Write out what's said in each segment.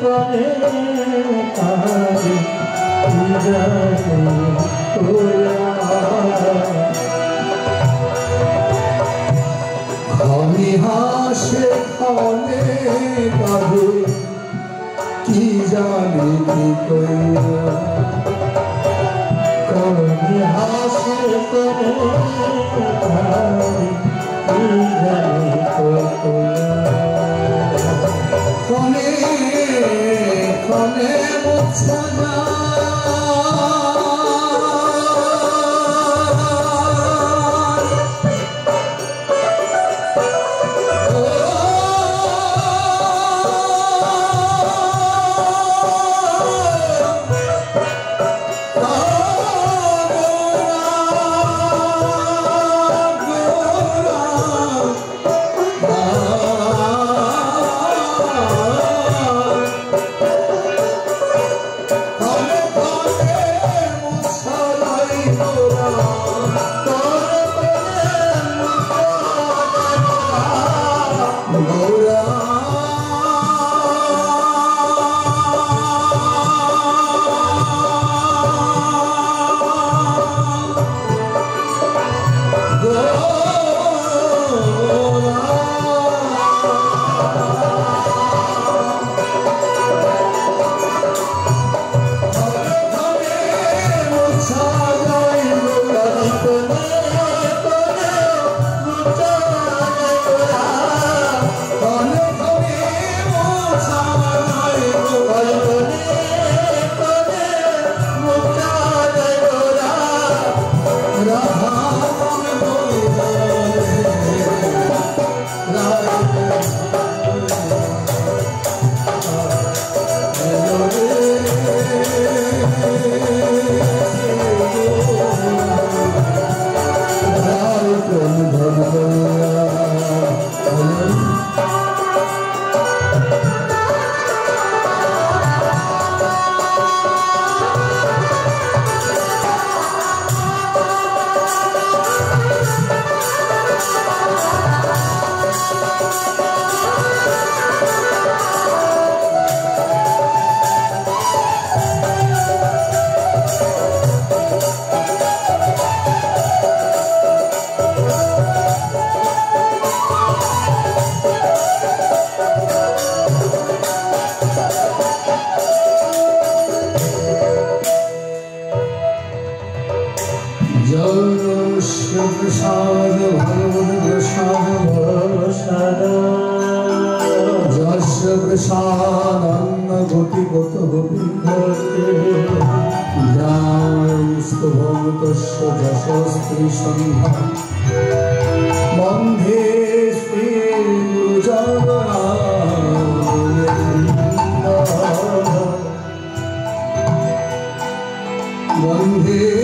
করে কারে কি জানে তোরা খনি হাসে খনে কাঁদে কি জানে কি কইরা খনি হাসে করে কাঁদে কি জানে তোরা খনে খনে মুছা प्रसाद भगवद प्रसाद जस्य प्रसाद अन्न गति गत स्तुभंतस्य जशस्त्री संधा बंधे श्री बंधे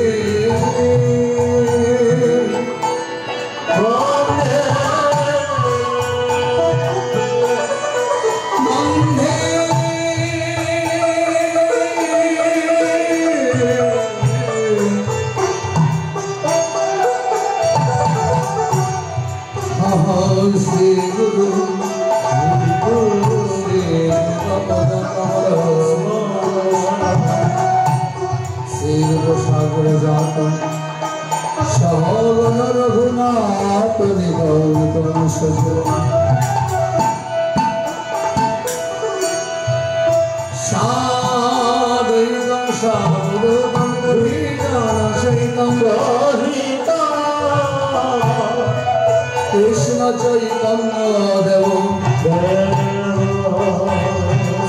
सागर जात सहगन रघुनाथ निगम सजो सादयं सादुदं सहितं कृष्ण चैतन्य देव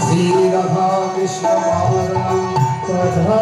श्री राधा कृष्ण कथा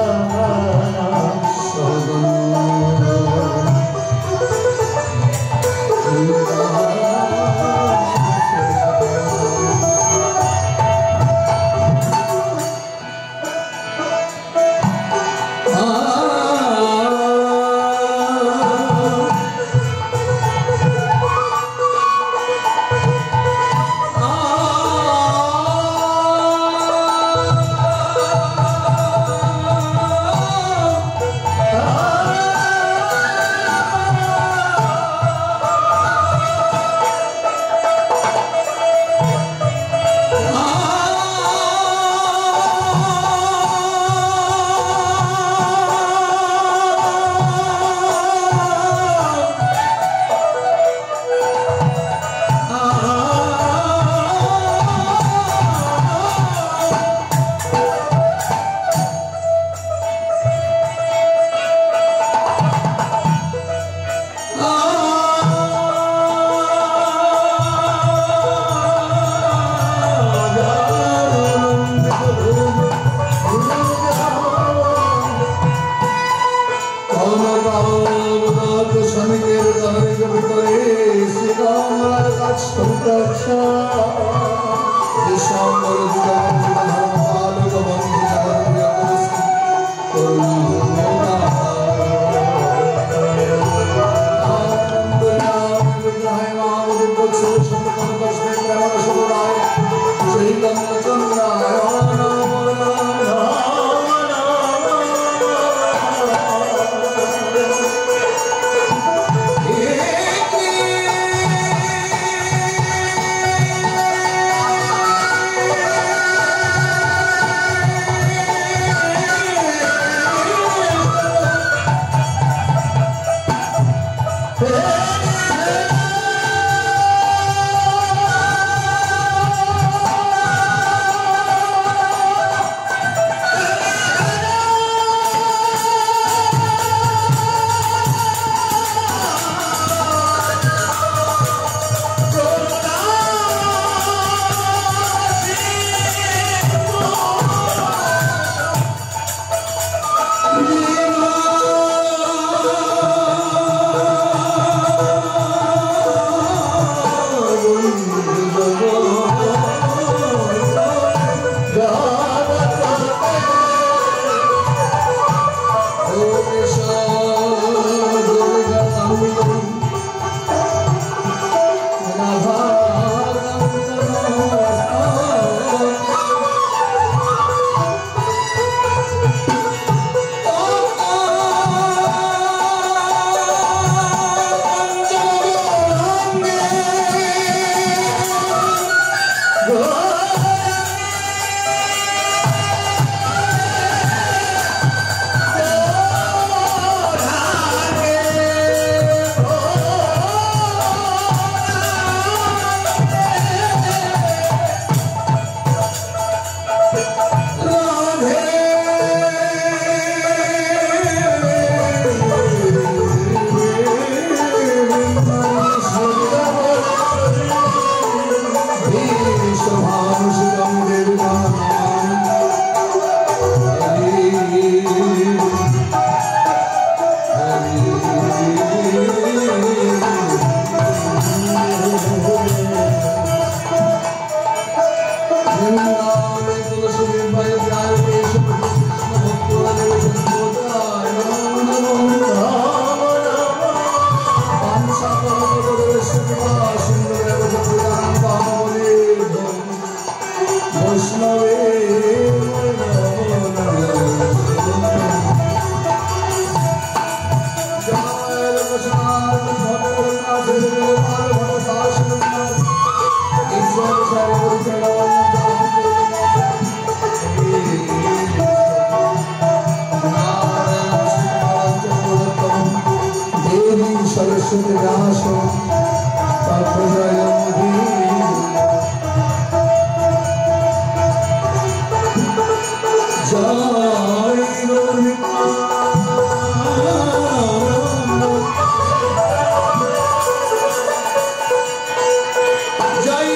Jai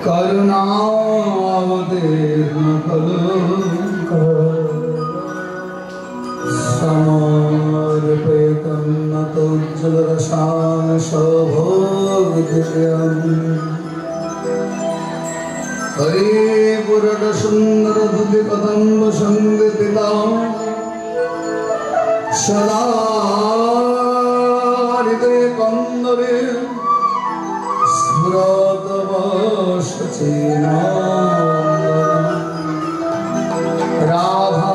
करुणावतीर्ण खलु समर्पयतं नतोज्ज्वलरसायन सौभोगदिव्यम् हरिपुरट सुंदर दुति कदम्ब संगीता सदा हृदय कंदरे स्मृतवशचेना राधा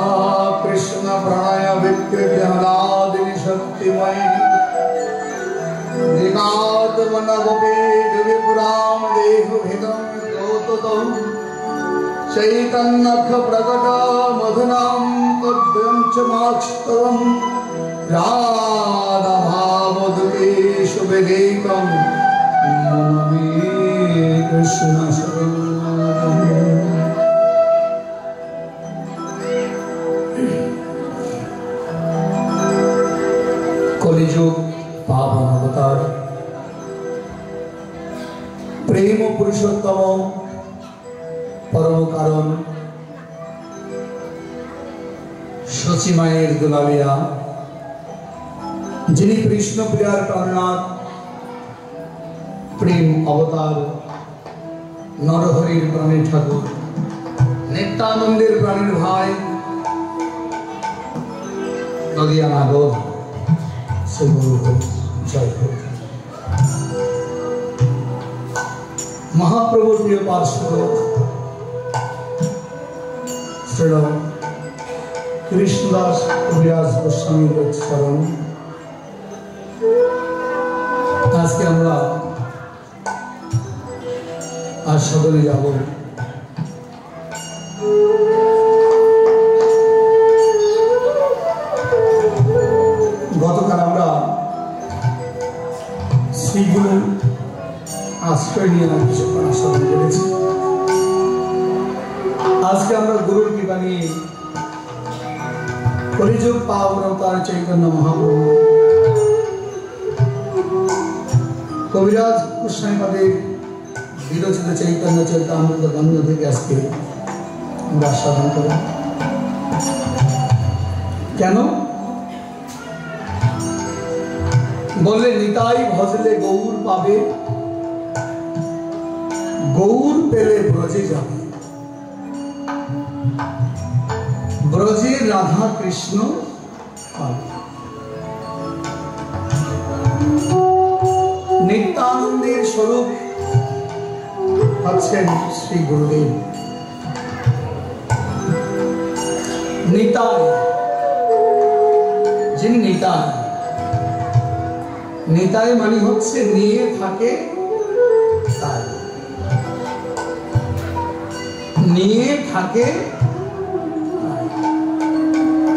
कृष्ण प्रणय विकृति अनादिनि शक्तिमयी निगात मन गोपी विपुराम देह भेदम चैतन्यख प्रकट मधुनाम कद्यं च माक्षतम राधा भावदुकेशु विवेकम मनमे कृष्ण शरणं कलिजुग पावन अवतार प्रेम पुरुषोत्तम परम कारण शची मायर दुलालिया जिनी कृष्ण प्रियार प्राणनाथ प्रेम अवतार नरहरिर प्राणेर ठाकुर नित्यानंदेर प्राणेर भाई नदिया नागद से गुरु जय हो महाप्रभु प्रिय पार्षद श्रीराम कृष्णदास कविराज गोस्वामी चरण आज के আমরা आज সদনে যাব গতকাল আমরা শ্রীগুরু আশ্রয় নিয়ে কিছুক্ষণ আস্বাদন করেছি আজকে আমরা গুরুর কৃপা নিয়ে কলিযুগ পাবন অবতার চৈতন্য মহাপ্রভু কবিরাজ গোস্বামীপাদের বিরচিত চৈতন্য চরিতামৃত গ্রন্থ থেকে আজকে আমরা আস্বাদন করব কেন বললে নিতাই ভজলে গৌর পাবে গৌর পেলে ব্রজে যাবে ব্রজে রাধা কৃষ্ণ নিত্যানন্দের স্বরূপ হচ্ছেন শ্রী গুরুদেব নিতাই যিনি নিতাই নিতাই মানে হচ্ছে নিয়ে থাকে তাই নিয়ে থাকে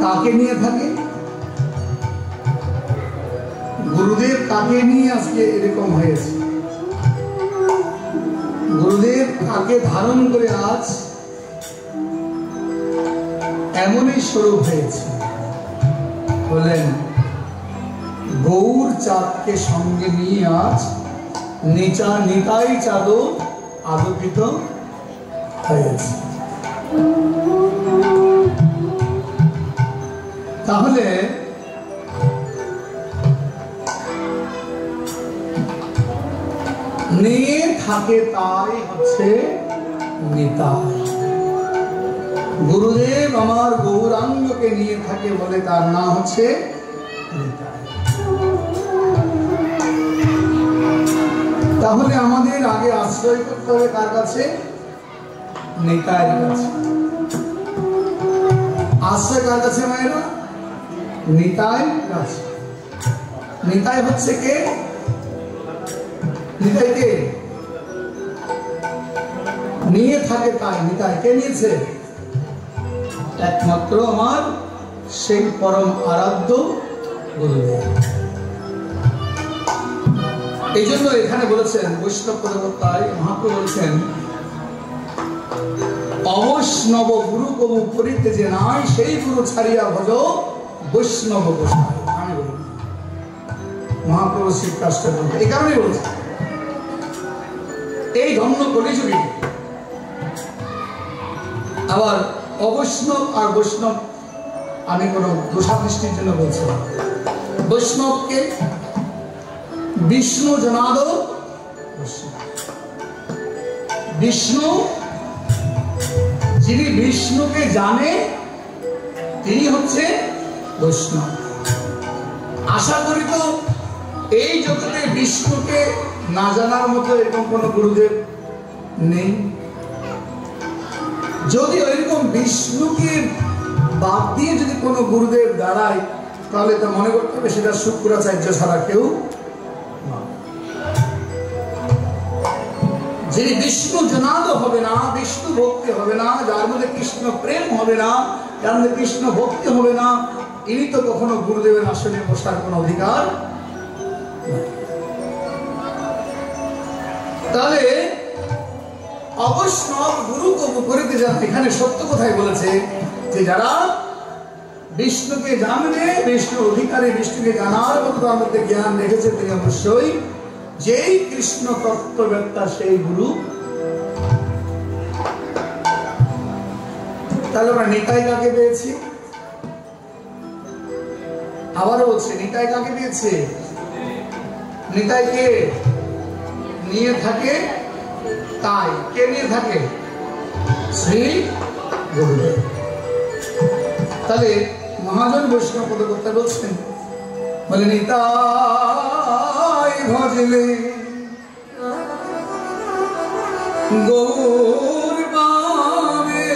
কাকে নিয়ে থাকে গুরুদেব কাকে নিয়ে আজকে এরকম হয়েছে গুরুদেব কাকে ধারণ করে আজ এমনই স্বরূপ হয়েছে বলেন গৌর চাঁদকে সঙ্গে নিয়ে আজ নিতাই চাঁদও আলোকিত হয়েছে তাহলে নিয়ে থাকে তাই হচ্ছে নিতাই গুরুদেব আমার গৌরাঙ্গকে নিয়ে থাকে বলে তার নাম হচ্ছে নিতাই তাহলে আমাদের আগে আশ্রয় করতে হবে কার কাছে নিতাইয়ের কাছে আশ্রয় কার কাছে মায়েরা নিতাই কাছে নিতাই হচ্ছে কে নিতাই কে নিয়ে থাকে তাই নিতাই কে নিয়েছে একমাত্র আমার সেই পরম আরাধ্য গুরুদেব এই জন্য এখানে বলেছেন বৈষ্ণব পদকর্তায় মহাপ্রভু বলেছেন অবৈষ্ণব গুরু কবু করিতে যে নাই সেই গুরু ছাড়িয়া ভজ বৈষ্ণব গোসাই আমি বলি মহাপ্রভু শ্রী কাষ্ঠ এই কারণে বলছে এই ধন্য কলিযুগে আবার অবৈষ্ণব আর বৈষ্ণব আমি কোনো দোষাদৃষ্টির জন্য বলছি না। বৈষ্ণবকে বিষ্ণু জনাদ বিষ্ণু, যিনি বিষ্ণুকে জানে তিনি হচ্ছে বৈষ্ণব। আশা করি তো এই জগতে বিষ্ণুকে না জানার মতো এরকম কোন গুরুদেব নেই। যদি ওইরকম বিষ্ণুকে বাদ দিয়ে যদি কোনো গুরুদেব দাঁড়ায়, তাহলে তা মনে করতে হবে সেটা শুক্রাচার্য ছাড়া কেউ। যিনি বিষ্ণু জনাদ হবে না, বিষ্ণু ভক্তি হবে না, যার মধ্যে কৃষ্ণ প্রেম হবে না, যার মধ্যে কৃষ্ণ ভক্তি হবে না, ইনি তো কখনো গুরুদেবের আসনে বসার কোনো অধিকার। তাহলে অবৈষ্ণব গুরু কবু করিতে যান, এখানে সত্য কথাই বলেছে যে যারা বিষ্ণুকে জানবে, বিষ্ণুর অধিকারী, বিষ্ণুকে জানার মতো তার মধ্যে জ্ঞান রেখেছে, তিনি অবশ্যই যেই কৃষ্ণ তত্ত্ববেত্তা সেই গুরু। তাহলে আমরা নিতাই কাকে পেয়েছি? আবারও বলছে নিতাই কাকে পেয়েছে? নিতাইকে নিয়ে থাকে তাই। কে নিয়ে থাকে? শ্রী গুরুদেব। তাহলে মহাজন বৈষ্ণব পদকর্তা বলছেন, বলে নিতাই ভজলে গৌর বামে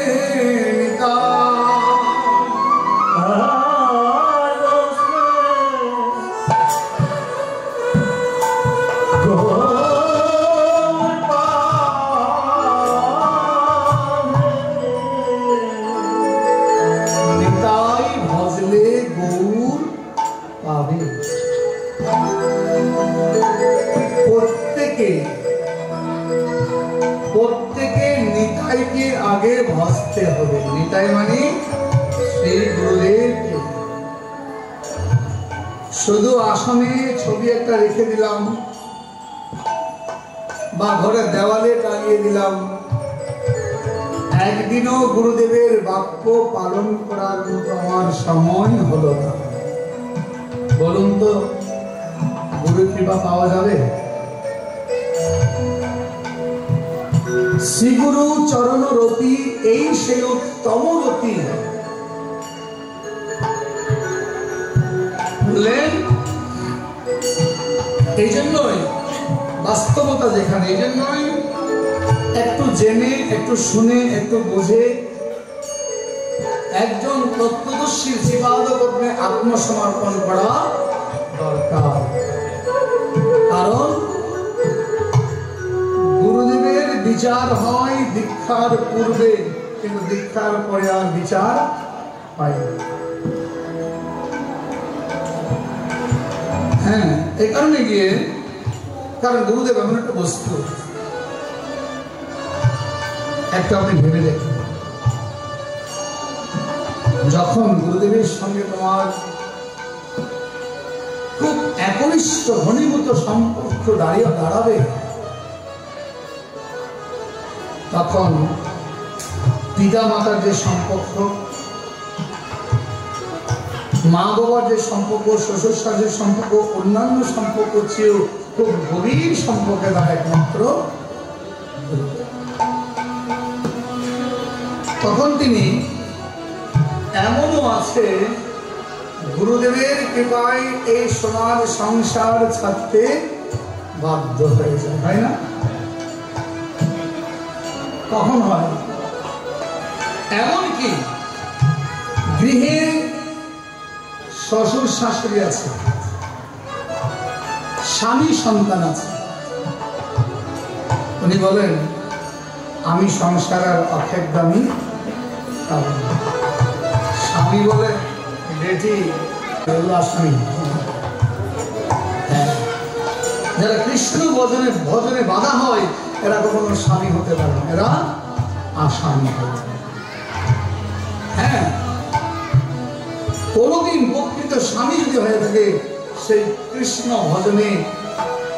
প্রত্যেকে নিতাইকে আগে ভাসতে হবে। নিতাই মানে শ্রী গুরুদেবকে। শুধু আসনে ছবি একটা রেখে দিলাম বা ঘরের দেওয়ালে টাঙিয়ে দিলাম, একদিনও গুরুদেবের বাক্য পালন করার মতো আমার সময় হলো না। বলুন তো গুরু কৃপা পাওয়া যাবে? শ্রীগুরু চরণ রতি, এই সেই উত্তম রতি। বললেন এই জন্যই বাস্তবতা যেখানে, এই জন্যই একটু জেনে, একটু শুনে, একটু বুঝে একজন তত্ত্বদর্শী জীবাদকর্মে আত্মসমর্পণ করা দরকার। কারণ গুরুদেবের বিচার হয় দীক্ষার পূর্বে, কিন্তু দীক্ষার পরে আর বিচার হয় না। হ্যাঁ, এই কারণে গিয়ে, কারণ গুরুদেব এমন একটা বস্তু, একটা আপনি ভেবে দেখুন, যখন গুরুদেবের সঙ্গে তোমার খুব একনিষ্ঠ ঘনীভূত সম্পর্ক দাঁড়াবে, তখন পিতা মাতার যে সম্পর্ক, মা বাবার যে সম্পর্ক, শ্বশুর শাশুর সম্পর্ক, অন্যান্য সম্পর্ক চেয়েও খুব গভীর সম্পর্কে তারা একমাত্র। তখন তিনি এমনও আছে, গুরুদেবের কৃপায় এই সোনার সংসার ছাড়তে বাধ্য হয়ে যায়, হয় না? কখন হয়? এমনকি গৃহে শ্বশুর শাশুড়ি আছে, স্বামী সন্তান আছে, উনি বলেন আমি সংসারের অর্ধেক দামি। স্বামী বলে বেটি স্বামী। যারা কৃষ্ণ ভজনে বাধা হয়, এরা কখনো স্বামী হতে পারে না, এরা আসামি হয়। হ্যাঁ, কোনদিন প্রকৃত স্বামী যদি হয়ে থাকে, সেই কৃষ্ণ ভজনে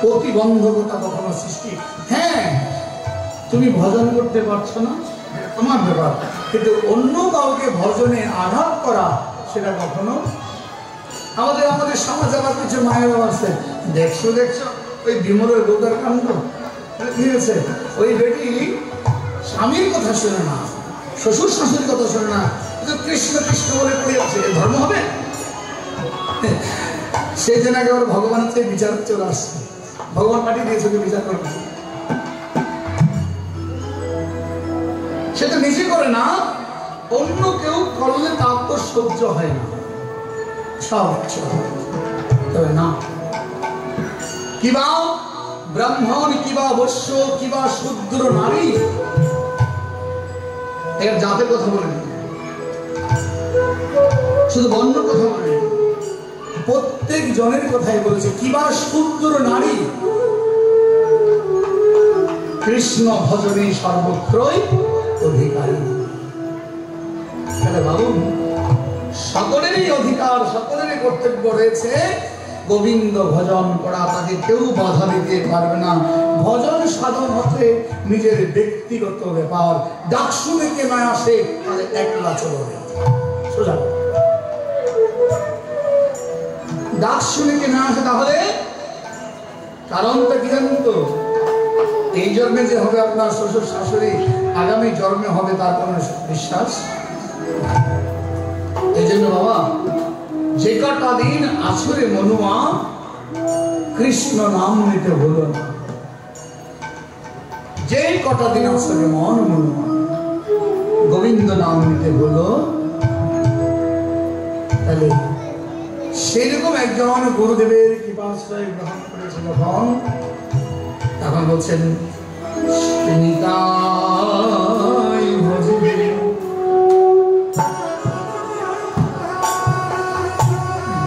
প্রতিবন্ধকতা কখনো সৃষ্টি। হ্যাঁ, তুমি ভজন করতে পারছো না, তোমার ব্যাপার, কিন্তু অন্য কাউকে ভজনে আঘাত করা সেটা কখনো আমাদের আমাদের সমাজ। আবার কিছু মায়েরা আছে, দেখছো ওই বিমলের গোদার কাণ্ড কি হয়েছে, ওই বেটি স্বামীর কথা শোনে না, শ্বশুর শাশুড়ির কথা শোনে না, কিন্তু কৃষ্ণ কৃষ্ণ বলে পড়ে যাচ্ছে, ধর্ম হবে? সেই জন্য একেবারে ভগবানের চেয়ে বিচার চলে আসছে, ভগবান পাঠিয়ে দিয়েছে বিচার করবে। সে তো নিজে করে না, অন্য কেউ করলে তার তো সহ্য হয় না, সব তবে না কিবা ব্রাহ্মণ, কিবা বৈশ্য, কিবা শূদ্র নারী, এর জাতের কথা বলেনি, শুধু বর্ণ কথা বলেনি, প্রত্যেক জনের কথাই বলেছে। কিবা শূদ্র নারী কৃষ্ণ ভজনে সর্বত্রই অধিকারী। তাহলে ভাবুন, সকলেরই অধিকার, সকলেরই কর্তব্য রয়েছে গোবিন্দ ভজন করা, তাকে কেউ বাধা দিতে পারবে না। ভজন সাধন হচ্ছে নিজের ব্যক্তিগত ব্যাপার। ডাক শুনে কে না আসে, তাহলে একলা চলবে, সোজা। ডাক শুনে কে না আসে তাহলে কারণটা কি জানেন তো? এই জন্মে যে হবে আপনার শ্বশুর শাশুড়ি, আগামী জন্মে হবে তার কোন বিশ্বাস? এই জন্য বাবা, যে কটা দিন আসরে মনুয়া কৃষ্ণ নাম নিতে হলো না, যে কটা দিন আসরে মন মনুয়া গোবিন্দ নাম নিতে হলো, তাহলে সেরকম একজন গুরুদেবের কৃপাশ্রয় গ্রহণ করেছে তখন বলছেন নিতাই ভজিবে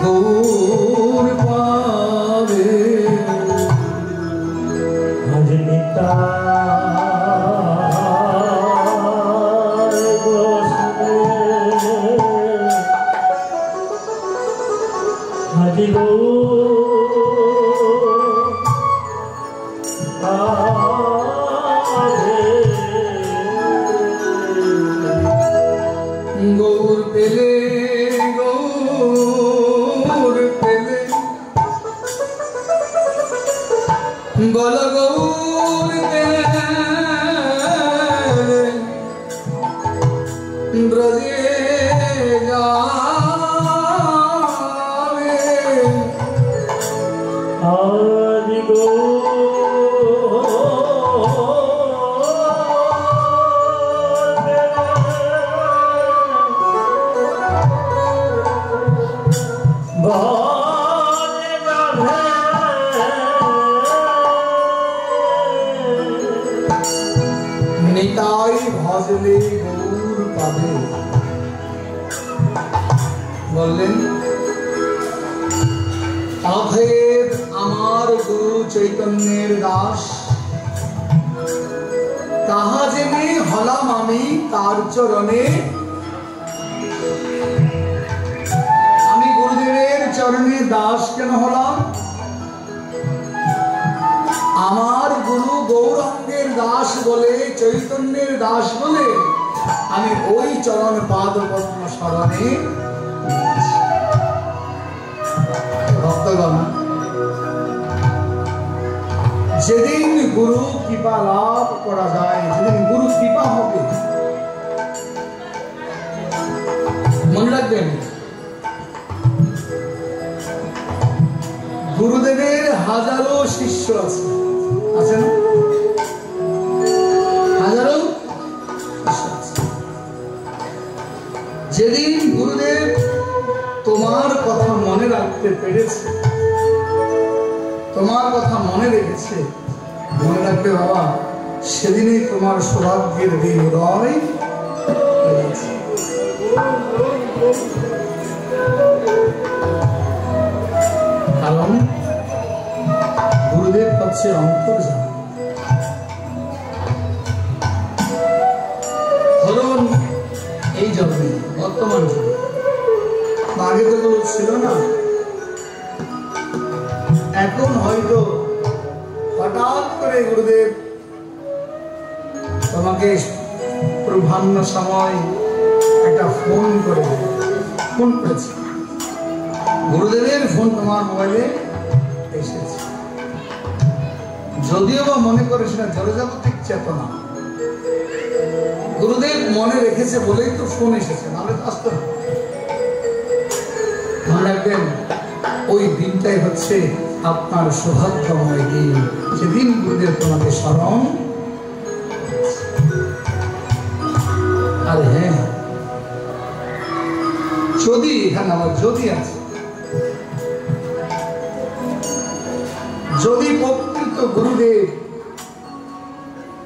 গৌর পাবে আজ নিতাই বসবে আজ গৌর পেলে গৌর পেলে বল গৌর পেলে ব্রজে যাবে আজ নিতাই ভজলে গৌর পাবে। বললেন অথেব আমার গুরু চৈতন্যের দাস, তাহা জেনে হলাম আমি তার চরণে। আমি গুরুদেবের চরণে দাস কেন হলাম? আমার গুরু গৌরাঙ্গের দাস বলে, চৈতন্যের দাস বলে আমি ওই চরণ পাদ পদ্ম শরণে। ভক্তগণ, যেদিন গুরু কৃপা লাভ করা যায়, যেদিন গুরু কৃপা হবে, মনে রাখবেন গুরুদেবের হাজারো শিষ্য আছে, আছে না? হাজারো শিষ্য আছে। যেদিন গুরুদেব তোমার কথা মনে রাখতে পেরেছে, তোমার কথা মনে রেখেছে, মনে রাখবে বাবা, সেদিনই তোমার সৌভাগ্যের দিন উদয় হয়েছে। কারণ গুরুদেব হচ্ছে অন্তর্যামী। ধরুন এই জন্মে, বর্তমান যুগে, আগে তো ছিল না, এখন হয়তো হঠাৎ করে গুরুদেব তোমাকে পূর্বাহ্ন সময় একটা ফোন করেছে। গুরুদেবের ফোন তোমার মোবাইলে এসেছে, যদিও বা মনে করে সেটা জড়জাগতিক চেতনা। গুরুদেব মনে রেখেছে বলেই তো ফোন এসেছে, নাহলে তো আসতো না। মনে রাখবেন, ওই দিনটাই হচ্ছে আপনার সৌভাগ্যময় দিন, সেদিন গুরুদেব তোমাকে স্মরণ। আর হ্যাঁ, যদি এখানে আমার যদি আছে, যদি প্রকৃত গুরুদেব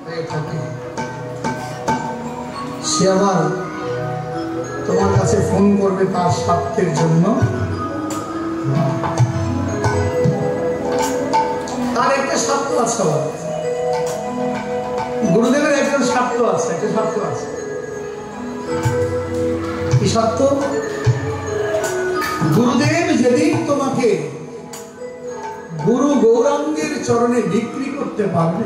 হয়ে থাকে, সে আবার তোমার কাছে ফোন করবে তার স্বার্থের জন্য। তার একটা স্বার্থ আছে, গুরুদেবের একটা স্বার্থ আছে, একটা স্বার্থ আছে। কি স্বার্থ? গুরুদেব যেদিন তোমাকে গুরু গৌরাঙ্গের চরণে বিক্রি করতে পারবে,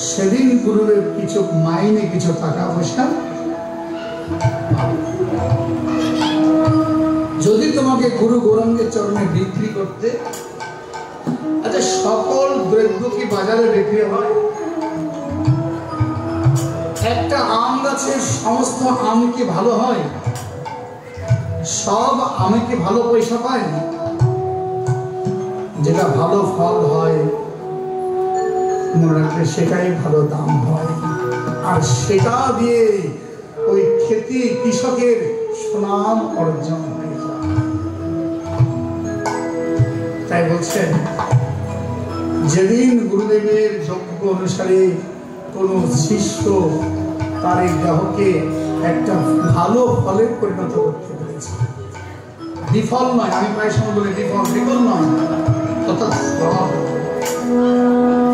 সেদিন গুরুদেব কিছু মাইনে, কিছু টাকা পয়সা। যদি তোমাকে গুরু গৌরাঙ্গের চরণে বিক্রি করতে, আচ্ছা সকল দ্রব্য কি বাজারে বিক্রি হয়? একটা আম গাছের সমস্ত আম কি ভালো হয়? সব আমে কি ভালো পয়সা পায়? যেটা ভালো ফল হয় মনে রাখলে সেটাই ভালো দাম হয়, আর সেটা দিয়ে ওই খেতি কৃষকের সুনাম অর্জন হয়ে যায়। তাই বলছেন, যেদিন গুরুদেবের যজ্ঞ অনুসারে কোন শিষ্য তার এই দেহকে একটা ভালো ফলে পরিণত করতে পেরেছে, বিফল নয়, আমি প্রায় সময় বলি বিফল, বিফল নয়, অর্থাৎ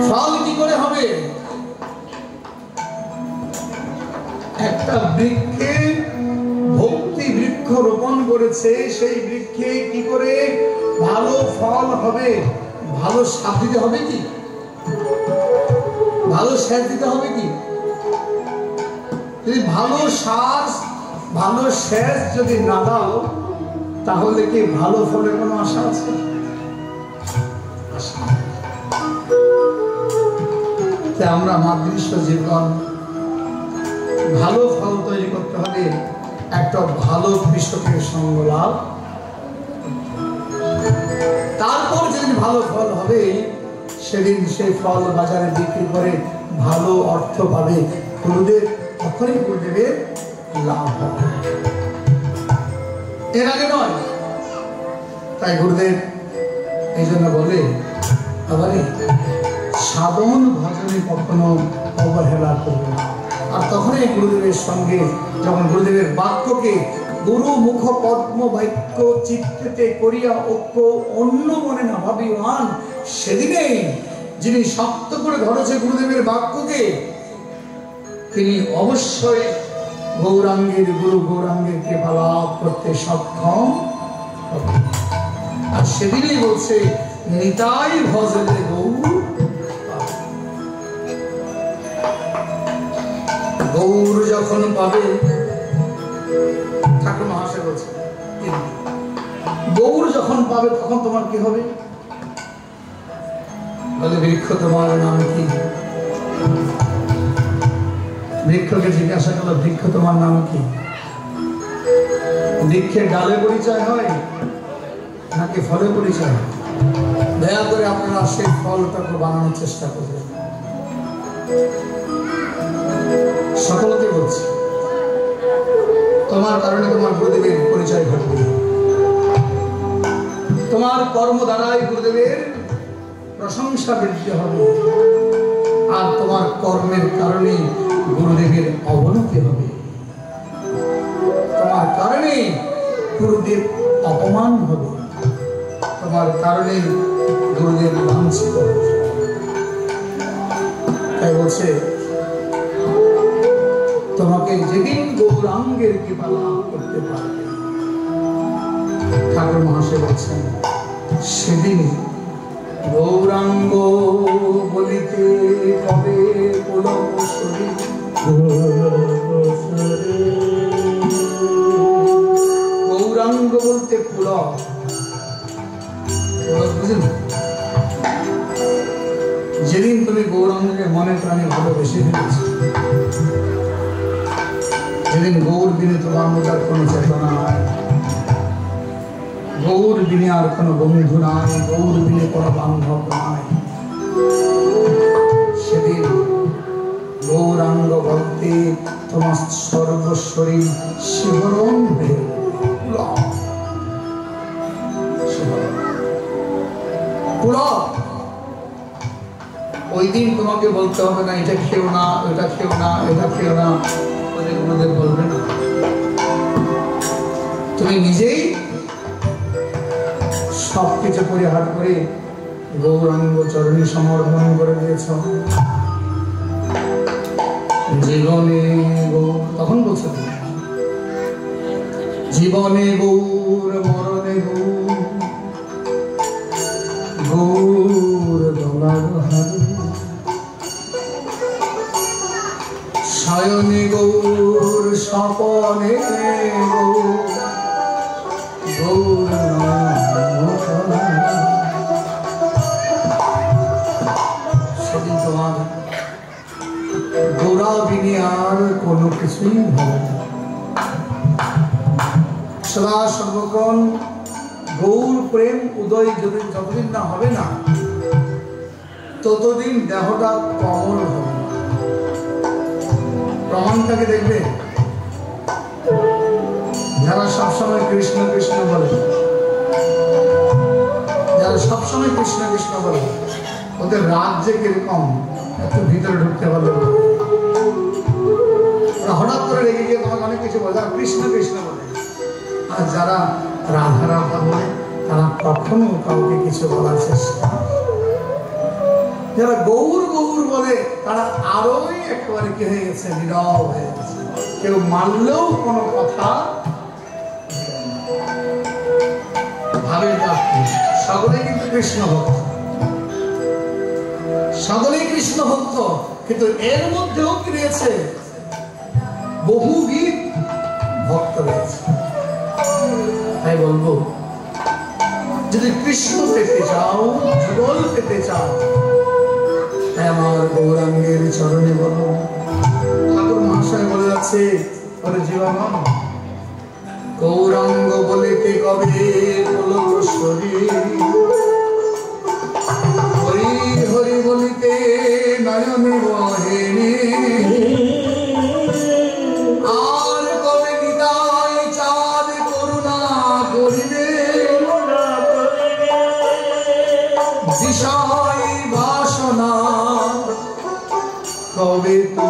ফল কি করে হবে? একটা বৃক্ষে ভক্তি বৃক্ষ রোপণ করেছে, সেই বৃক্ষে কি করে ভালো ফল হবে? ভালো সার দিতে হবে কি? ভালো সেচ দিতে হবে কি? যদি ভালো সার, ভালো সেচ যদি না দাও, তাহলে কি ভালো ফলের কোনো আশা আছে? আমরা মাতৃষ্ঠ জীবন ভালো ফল তৈরি করতে হলে একটা ভালো কৃষকের সঙ্গ লাভ, তারপর যেদিন ভালো ফল হবে সেদিন সেই ফল বাজারে বিক্রি করে ভালো অর্থ পাবে গুরুদেব, তখনই গুরুদেবের লাভ হবে, এর আগে নয়। তাই গুরুদেব এই জন্য বলে, আবার সাধন ভজনে কখনো অবহেলা করবে না। আর তখনই গুরুদেবের সঙ্গে যখন গুরুদেবের বাক্যকে গুরু মুখ পদ্ম বাক্য চিত্তে করিয়া ঐক্য অন্য মনে না ভাবিবান, সেদিনেই যিনি শক্ত করে ধরেছে গুরুদেবের বাক্যকে, তিনি অবশ্যই গৌরাঙ্গের গুরু গৌরাঙ্গের কৃপা লাভ করতে সক্ষম হবে। আর সেদিনই বলছে, নিতাই ভজলে গৌর। গৌর যখন পাবে, ঠাকুর মহাশয় বলছে, গৌর যখন পাবে তখন তোমার কি হবে? বলে, বৃক্ষ তোমার নাম কি? বৃক্ষকে জিজ্ঞাসা করলো, বৃক্ষ তোমার নাম কি? বৃক্ষের ডালে পরিচয় হয় নাকি ফলে পরিচয়? দয়া করে আপনারা সেই ফলটাকে বানানোর চেষ্টা করবেন। সকলকে বলছি, তোমার কারণে তোমার গুরুদেবের পরিচয় ঘটবে, তোমার কর্ম দ্বারাই গুরুদেবের প্রশংসা বৃদ্ধি হবে, আর তোমার কর্মের কারণে গুরুদেবের অবনতি হবে, তোমার কারণে গুরুদেব অপমান হবে, তোমার কারণে গুরুদেব লাঞ্ছিত হবে। তাই বলছে, তোমাকে যেদিন গৌরাঙ্গের কৃপা লাভ করতে পারবে, ঠাকুর মহাশয় বলছেন, সেদিন গৌরাঙ্গ বলিতে কবে পুলক শরীর কোনো চেতনা নাই, গৌর বিনে আর কোনো বন্ধু নাই, গৌর বিনে কোনো বান্ধব নাই। সেদিন গৌরাঙ্গ বলতে তোমার সর্বশরীর শিহরণ হয়ে ওই দিন তোমাকে বলতে হবে না এটা খেও না, এটা খেও না, এটা খেও না, ওদের বলবে না। তুমি নিজেই সবকিছু পরিহার করে গৌরাঙ্গ চরণে সমর্পণ করে দিয়েছ। জীবনে গৌর, তখন বলছো জীবনে গৌর, মরণে গৌর, গৌর গলার হারে, শয়নে গৌর, স্বপনে গৌর, গৌর সেদিন তোমার গৌরা বিনে আর কোনো কিছুই হবে না। সদা সর্বক্ষণ গৌর প্রেম উদয় যতদিন না হবে না, ততদিন দেহটা কমল হবে না। প্রমাণটাকে দেখবে, যারা সবসময় কৃষ্ণ কৃষ্ণ বলে, যারা সবসময় কৃষ্ণ কৃষ্ণ বলে, ওদের রাজ্যে কিরকম একটু ভিতরে ঢুকতে পারবে। ওরা হঠাৎ করে রেগে গিয়ে তোমাকে অনেক কিছু বলে, যারা কৃষ্ণ কৃষ্ণ বলে। আর যারা রাধা রাধা বলে, তারা কখনো কাউকে কিছু বলার চেষ্টা। যারা গৌর গৌর বলে, তারা আরোই একেবারে কি হয়ে গেছে, নীরব হয়ে গেছে। কেউ মানলেও কোনো কথা ভাবে না। সকলেই কিন্তু কৃষ্ণ ভক্ত, সকলেই কৃষ্ণ ভক্ত, কিন্তু এর মধ্যেও কি রয়েছে, বহুবিধ ভক্ত রয়েছে। তাই বলবো, যদি কৃষ্ণ পেতে চাও, যুগল পেতে চাও, তাই আমার গৌরাঙ্গের চরণে বলো। ঠাকুর মহাশয় বলে যাচ্ছে, বলে জীবন গৌরাঙ্গ বলিতে কবে পুলক শরীর, হরি হরি বলিতে নয়নে বহেনি, আর কবে নিতাই চাঁদ করুণা করিবে, বিষয় বাসনা কবে তো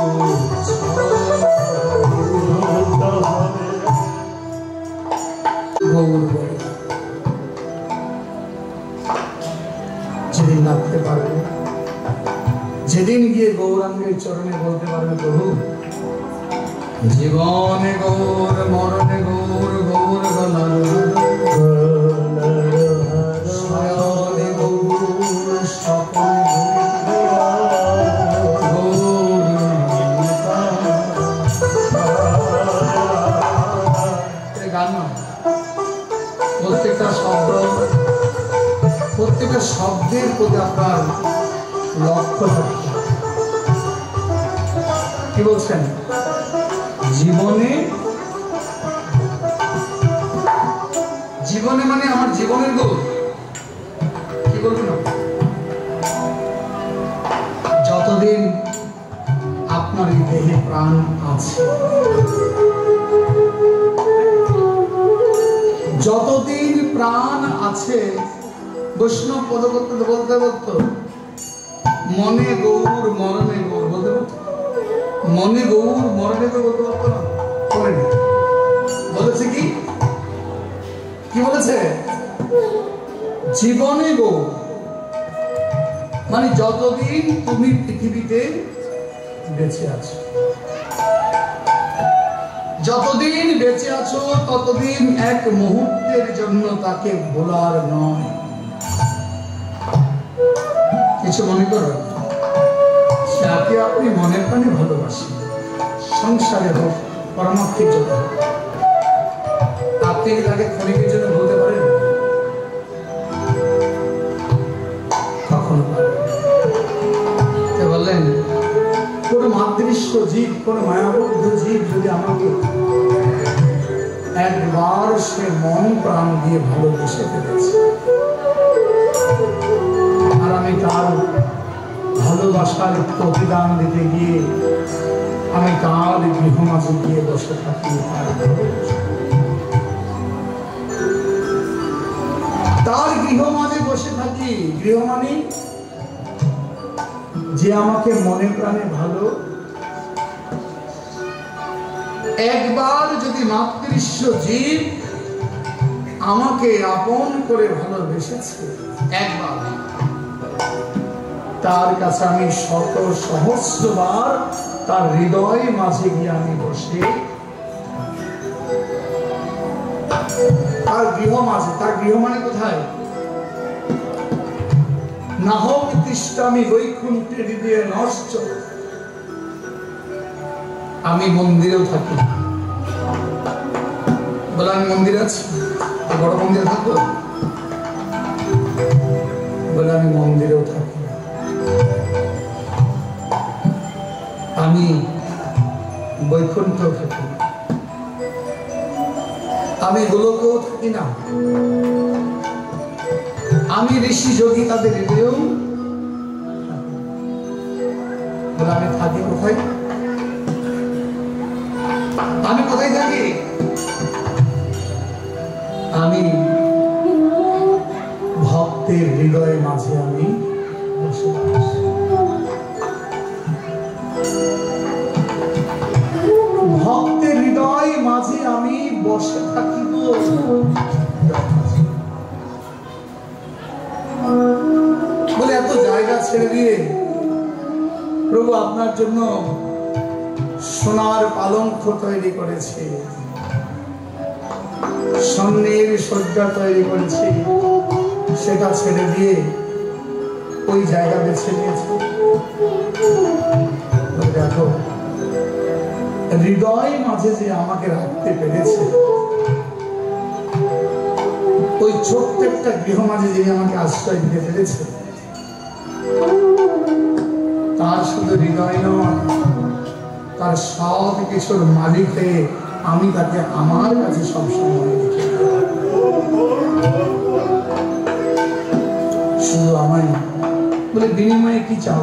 গৌর বলে। যেদিন রাখতে পারবে, যেদিন গিয়ে গৌরাঙ্গের চরণে বলতে পারবে, প্রভু জীবনে গৌর, মরণে গৌর, গৌর গলার শয়নে গৌর, স্বপনে প্রত্যেকটা শব্দ, প্রত্যেকটা শব্দের প্রতি আপনার লক্ষ্য থাকবে। কি বলছেন? জীবনে, জীবনে মানে আমার জীবনের গোল। কি বলবেন? যতদিন আপনার এই দেহে প্রাণ আছে, যতদিন প্রাণ আছে, বৈষ্ণব পদ করতে বলতে বলতো মনে গৌর, মরণে গৌর বলতে বলতো, মনে গৌর, মরণে গৌর বলতে বলতো না, করেনি। বলেছে কি, কি বলেছে? জীবনে গৌর মানে যতদিন তুমি পৃথিবীতে বেঁচে আছো, যতদিন বেঁচে আছো ততদিন এক মুহূর্তের জন্য তাকে ভোলার নয়। কিছু মনে করো, যাকে আপনি মনে প্রাণে ভালোবাসেন, সংসারে হোক, পরমার্থিক জন্য হোক, আপনি কি তাকে ক্ষণিকের জন্য বলতে পারেন? কখনো পারেন। বললেন কোন মাতৃষ্ঠ জীব, কোন মায়াবদ্ধ জীব যদি আমাকে একবার সে মন প্রাণ দিয়ে ভালোবেসে ফেলেছে, আর আমি তার ভালোবাসার প্রতিদান দিতে গিয়ে আমি তার গৃহ মাঝে গিয়ে বসে থাকি। তার গৃহ মাঝে বসে থাকি। গৃহ মানে যে আমাকে মনে প্রাণে ভালো, একবার যদি মাতৃস্ব জীব আমাকে আপন করে ভালোবেসেছে, একবার তার কাছে আমি শত সহস্রবার তার হৃদয় মাঝে গিয়ে আমি বসে তার গৃহ মাঝে। তার গৃহ মানে কোথায়? না হোক তৃষ্ণামি বৈকুণ্ঠে হৃদয়ে নষ্ট। আমি মন্দিরেও থাকি, বলে আমি মন্দির আছি, বড় মন্দিরে থাকবো, বলে আমি মন্দিরেও থাকি, আমি বৈকুণ্ঠেও থাকি, আমি গোলকেও থাকি না, আমি ঋষি যোগী তাদের হৃদয়েও বলে আমি থাকি কোথায়? আমি কোথায় থাকি? আমি ভক্তের হৃদয়ের মাঝে আমি বসবাস। ভক্তের হৃদয় মাঝে আমি বসে থাকিব। বলে এত জায়গা ছেড়ে দিয়ে প্রভু আপনার জন্য সোনার পালঙ্ক তৈরি করেছে, স্বর্ণের শয্যা তৈরি করেছে, সেটা ছেড়ে দিয়ে ওই জায়গা বেছে নিয়েছে। দেখো হৃদয় মাঝে যে আমাকে রাখতে পেরেছে, ওই ছোট্ট একটা গৃহ মাঝে যে আমাকে আশ্রয় দিতে পেরেছে, তার শুধু হৃদয় নয়, তার সব কিছুর মালিক হয়ে আমি তাকে আমার কাছে সবসময় রেখে শুধু আমায় বলে বিনিময়ে কি চাও?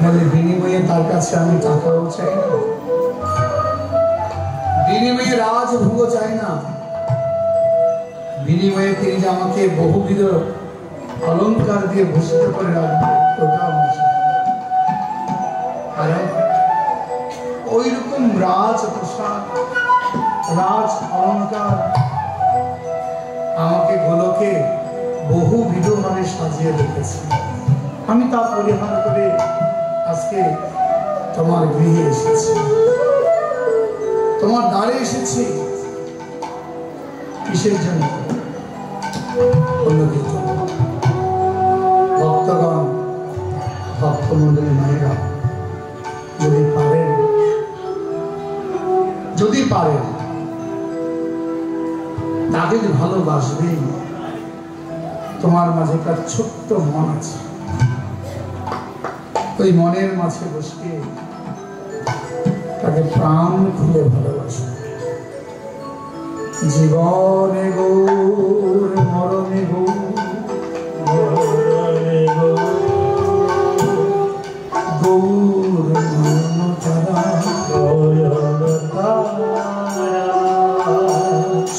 বলে বিনিময়ে তার কাছে আমি টাকাও চাই না, বিনিময়ে রাজভোগ চাই না, বিনিময়ে তিনি যে আমাকে বহুবিধ অলংকার দিয়ে ভূষিত করে রাখবে ওটাও কারণ ওই রকম রাজ পোশাক, রাজ অলংকার আমাকে গোলকে বহুবিধ মানে সাজিয়ে রেখেছে। আমি তা পরিহার করে আজকে তোমার গৃহে এসেছি, তোমার দ্বারে এসেছি। কিসের জন্য? ভক্তগণ, ভক্তমন্ডলী মায়েরা যদি পারেন তাকে যে ভালোবাসবে। তোমার মাঝে একটা ছোট্ট মন আছে, ওই মনের মাঝে বসে তাকে প্রাণ খুলে ভালোবাসবে। জীবনে গৌর, মরণে গৌর, গৌর মরণ তারা,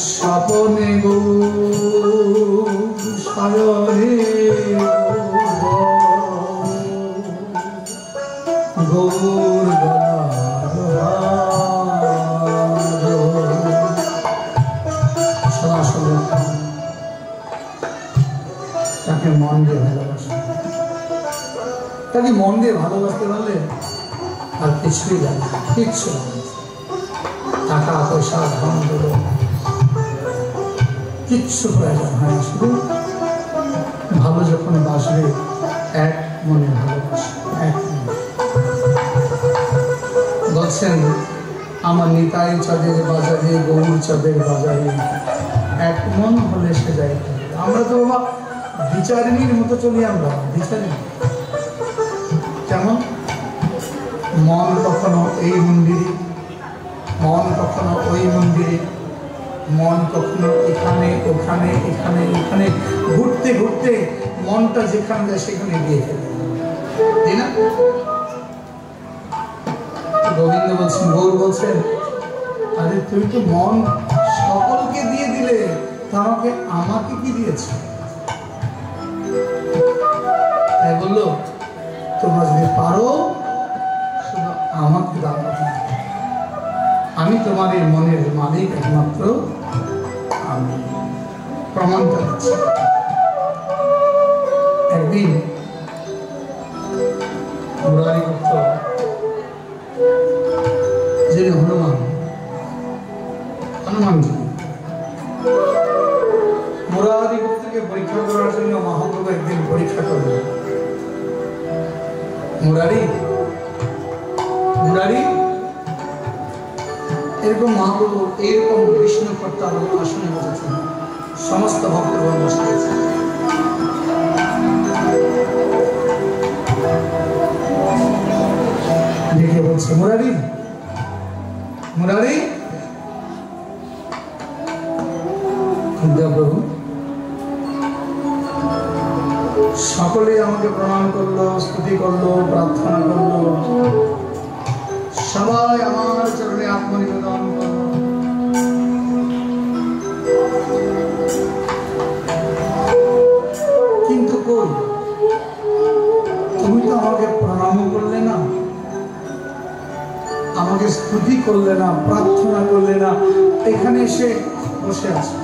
স্বপনে গৌর, সায়নে গৌর তাকে মন দিয়ে ভালোবাসে। তাকে মন দিয়ে ভালোবাসতে পারলে আর কিছুই লাগে না, কিচ্ছু টাকা পয়সা ধন দেব কিচ্ছু প্রয়োজন হয় না, শুধু ভালো যখন বাসবে এক মনে ভালোবাসে, এক মনে। বলছেন আমার নিতাই চাঁদের বাজারে, গৌর চাঁদের বাজারে এক মন হলে সে যায়। আমরা তো বাবা বিচারিণীর মতো চলি, আমরা বিচারিণী কেমন মন কখনো এই মন্দিরে, মন কখনো ওই মন্দিরে, মন কখনো এখানে ওখানে এখানে এখানে ঘুরতে ঘুরতে মনটা যেখানে যায় সেখানে দিয়ে ফেলে, তাই না? গোবিন্দ বলছেন, গৌর বলছেন, আরে তুই তো মন সকলকে দিয়ে দিলে, তাকে আমাকে কি দিয়েছ? তাই বললো, তোমরা যদি পারো শুধু আমাকে দাও, আমি তোমার এই মনের মালিক একমাত্র আমি। প্রমাণটা দিচ্ছি। একদিন মুরারিগুপ্ত, যিনি হনুমানজি, মুরারিগুপ্তকে পরীক্ষা করার জন্য মহাপ্রভু একদিন পরীক্ষা করলেন। মুরারি মুরারি এরকম মহাপ্রভু এরকম বিষ্ণু কর্তা আসনে বসেছেন, সমস্ত ভক্তগণ বসে আছেন। দেখে বলছে, মুরারি মুরারি, প্রভু সকলে আমাকে প্রণাম করলো, স্তুতি করলো, প্রার্থনা করলো, সবাই আমার চরণে আত্মনিবেদন করলো, কিন্তু কই তুমি তো আমাকে প্রণাম করলে না, আমাকে স্তুতি করলে না, প্রার্থনা করলে না, এখানে এসে বসে আছে।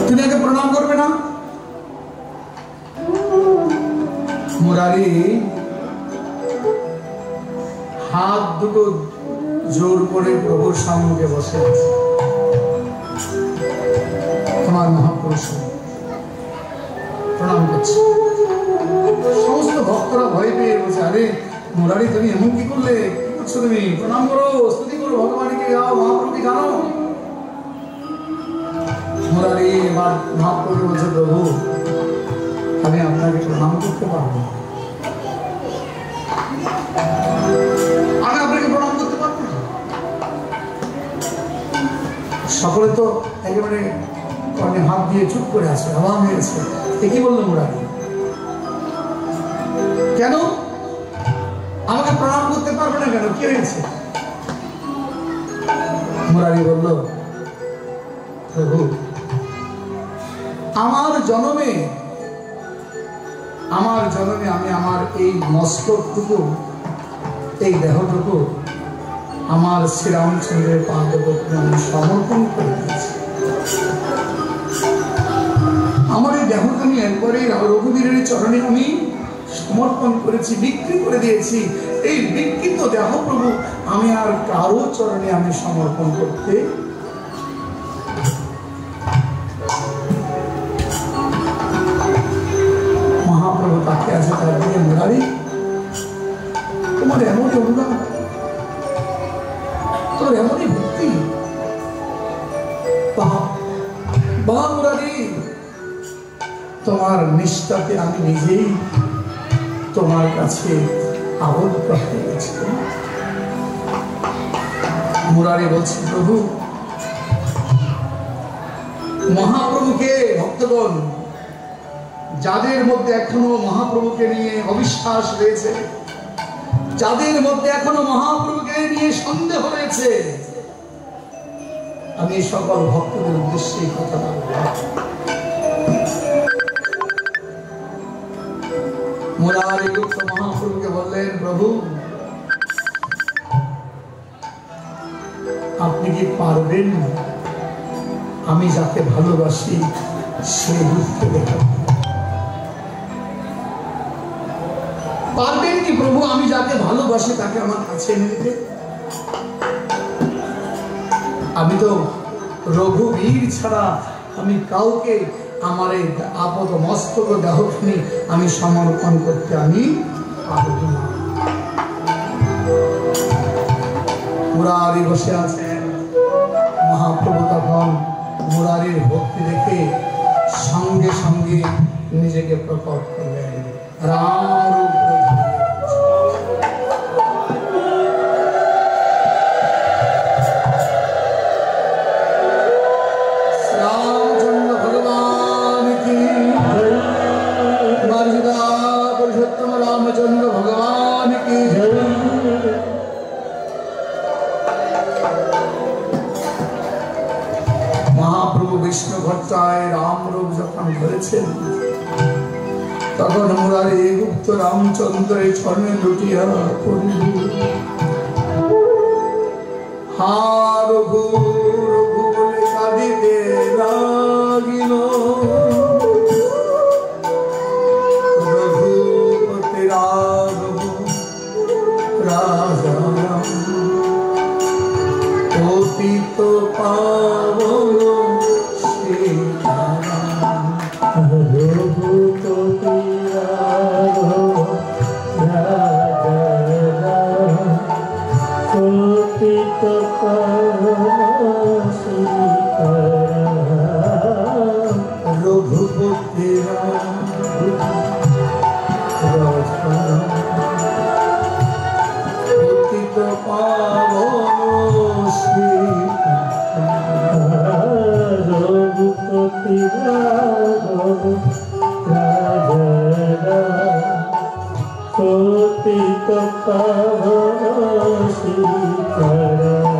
তুমি আগে প্রণাম করবে না? মুরারি হাত দুটো জোর করে প্রভুর সামনে বসে আছে। তোমার মহাপুরুষ প্রণাম করছে। সমস্ত ভক্তরা ভয় পেয়ে বলছে, আরে মুরারি তুমি এমন কি করলে, কি করছো তুমি? প্রণাম করো, স্তুতি করো, ভগবানকে গাও, মহাপ্রভুকে জানো। মুরারি এবার মহাপ্রভু বলছে, প্রভু আমি আপনাকে প্রণাম করতে পারবো, আমি আপনাকে প্রণাম করতে পারবো না। সকলে তো একেবারে কর্ণে হাত দিয়ে চুপ করে আছে, অবাক হয়ে গেছে। কি বললো মুরারি? কেন আমাকে প্রণাম করতে পারবে না কেন? কি হয়েছে? মুরারি বলল, প্রভু আমার জন্মে আমি আমার এই মস্তকটুকু, এই দেহটুকু আমার শ্রীরামচন্দ্রের পাদপদ্মে আমি সমর্পণ করে দিয়েছি। আমার এই দেহকে আমি একবারে রঘুবীরের চরণে আমি সমর্পণ করেছি, বিক্রি করে দিয়েছি। এই বিকৃত দেহ প্রভু আমি আর কারো চরণে আমি সমর্পণ করতে। মহাপ্রভু তাকে আছে, তার দিকে, মুরারি তোমার এমনই অনুদান, তোর এমনই ভক্তি, বাহ মুরারি, তোমার নিষ্ঠাতে আমি নিজেই তোমার কাছে আবদ্ধ হয়ে গেছি। মুরারি বলছে, প্রভু মহাপ্রভুকে, ভক্তগণ যাদের মধ্যে এখনো মহাপ্রভুকে নিয়ে অবিশ্বাস রয়েছে, যাদের মধ্যে এখনো মহাপ্রভুকে নিয়ে সন্দেহ রয়েছে, আমি সকল ভক্তদের উদ্দেশ্যে কথা বলব। মুরারিগুপ্ত মহাপ্রভুকে বললেন, প্রভু আপনি কি পারবেন আমি যাকে ভালোবাসি সে দুঃখ দেখাতে? পারবেন কি প্রভু আমি যাকে ভালোবাসি তাকে আমার কাছে এনে দিতে? আমি তো রঘুবীর ছাড়া আমি কাউকে আমার এই আপদ মস্তক দেহখানি আমি সমর্পণ করতে আমি পারব না। মুরারি বসে আছেন। মহাপ্রভু তখন মুরারির ভক্তি দেখে সঙ্গে সঙ্গে নিজেকে বলেছেন, তখন মুরারি গুপ্ত রামচন্দ্রের চরণে লুটিয়া পড়িল। হা রঘু রঘু বলে কাঁদিতে লাগিল। রঘুপতি রাঘব রাজা পতিত পাবন সীতারাম। রঘুপতি রাঘব রাজা পতিত পাবন সীতারাম। রঘুপতি পতিত পাবন সীতারাম। রঘুপতি রাঘব রাজা পতিত পাবন সীতারাম।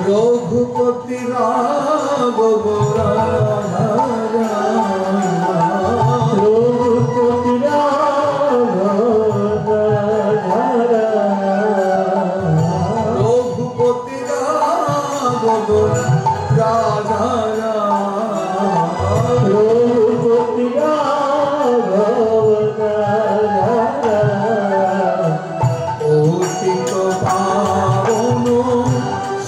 রঘুপতি রাঘব রাজা রঘুপতি রাঘব রাজা রঘুপতি রাঘব রাজা রঘুপতি রাঘব রাজা পতিত পাবন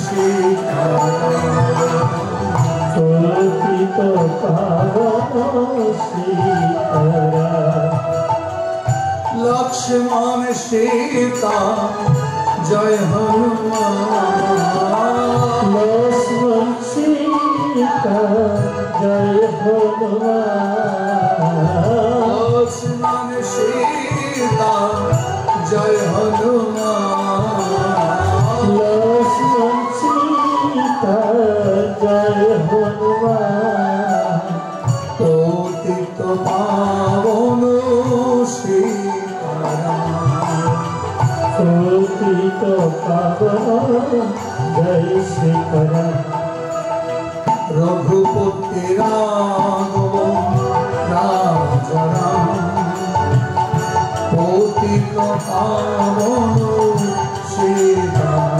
সীতারাম। পতিত পাবন সীতারাম। লক্ষ্মণ সীতা জয় হনুমান। লক্ষ্মণ সীতা জয় হনুমান। লক্ষ্মণ সীতা জয় হনুমান। লক্ষ্মণ সীতা জয় হনুমান। পতিত পাবন সীতারাম। পতিত পাবন জয় সীতারাম। রঘুপতি রাঘব রাজা পতিত পাবন সীতারাম।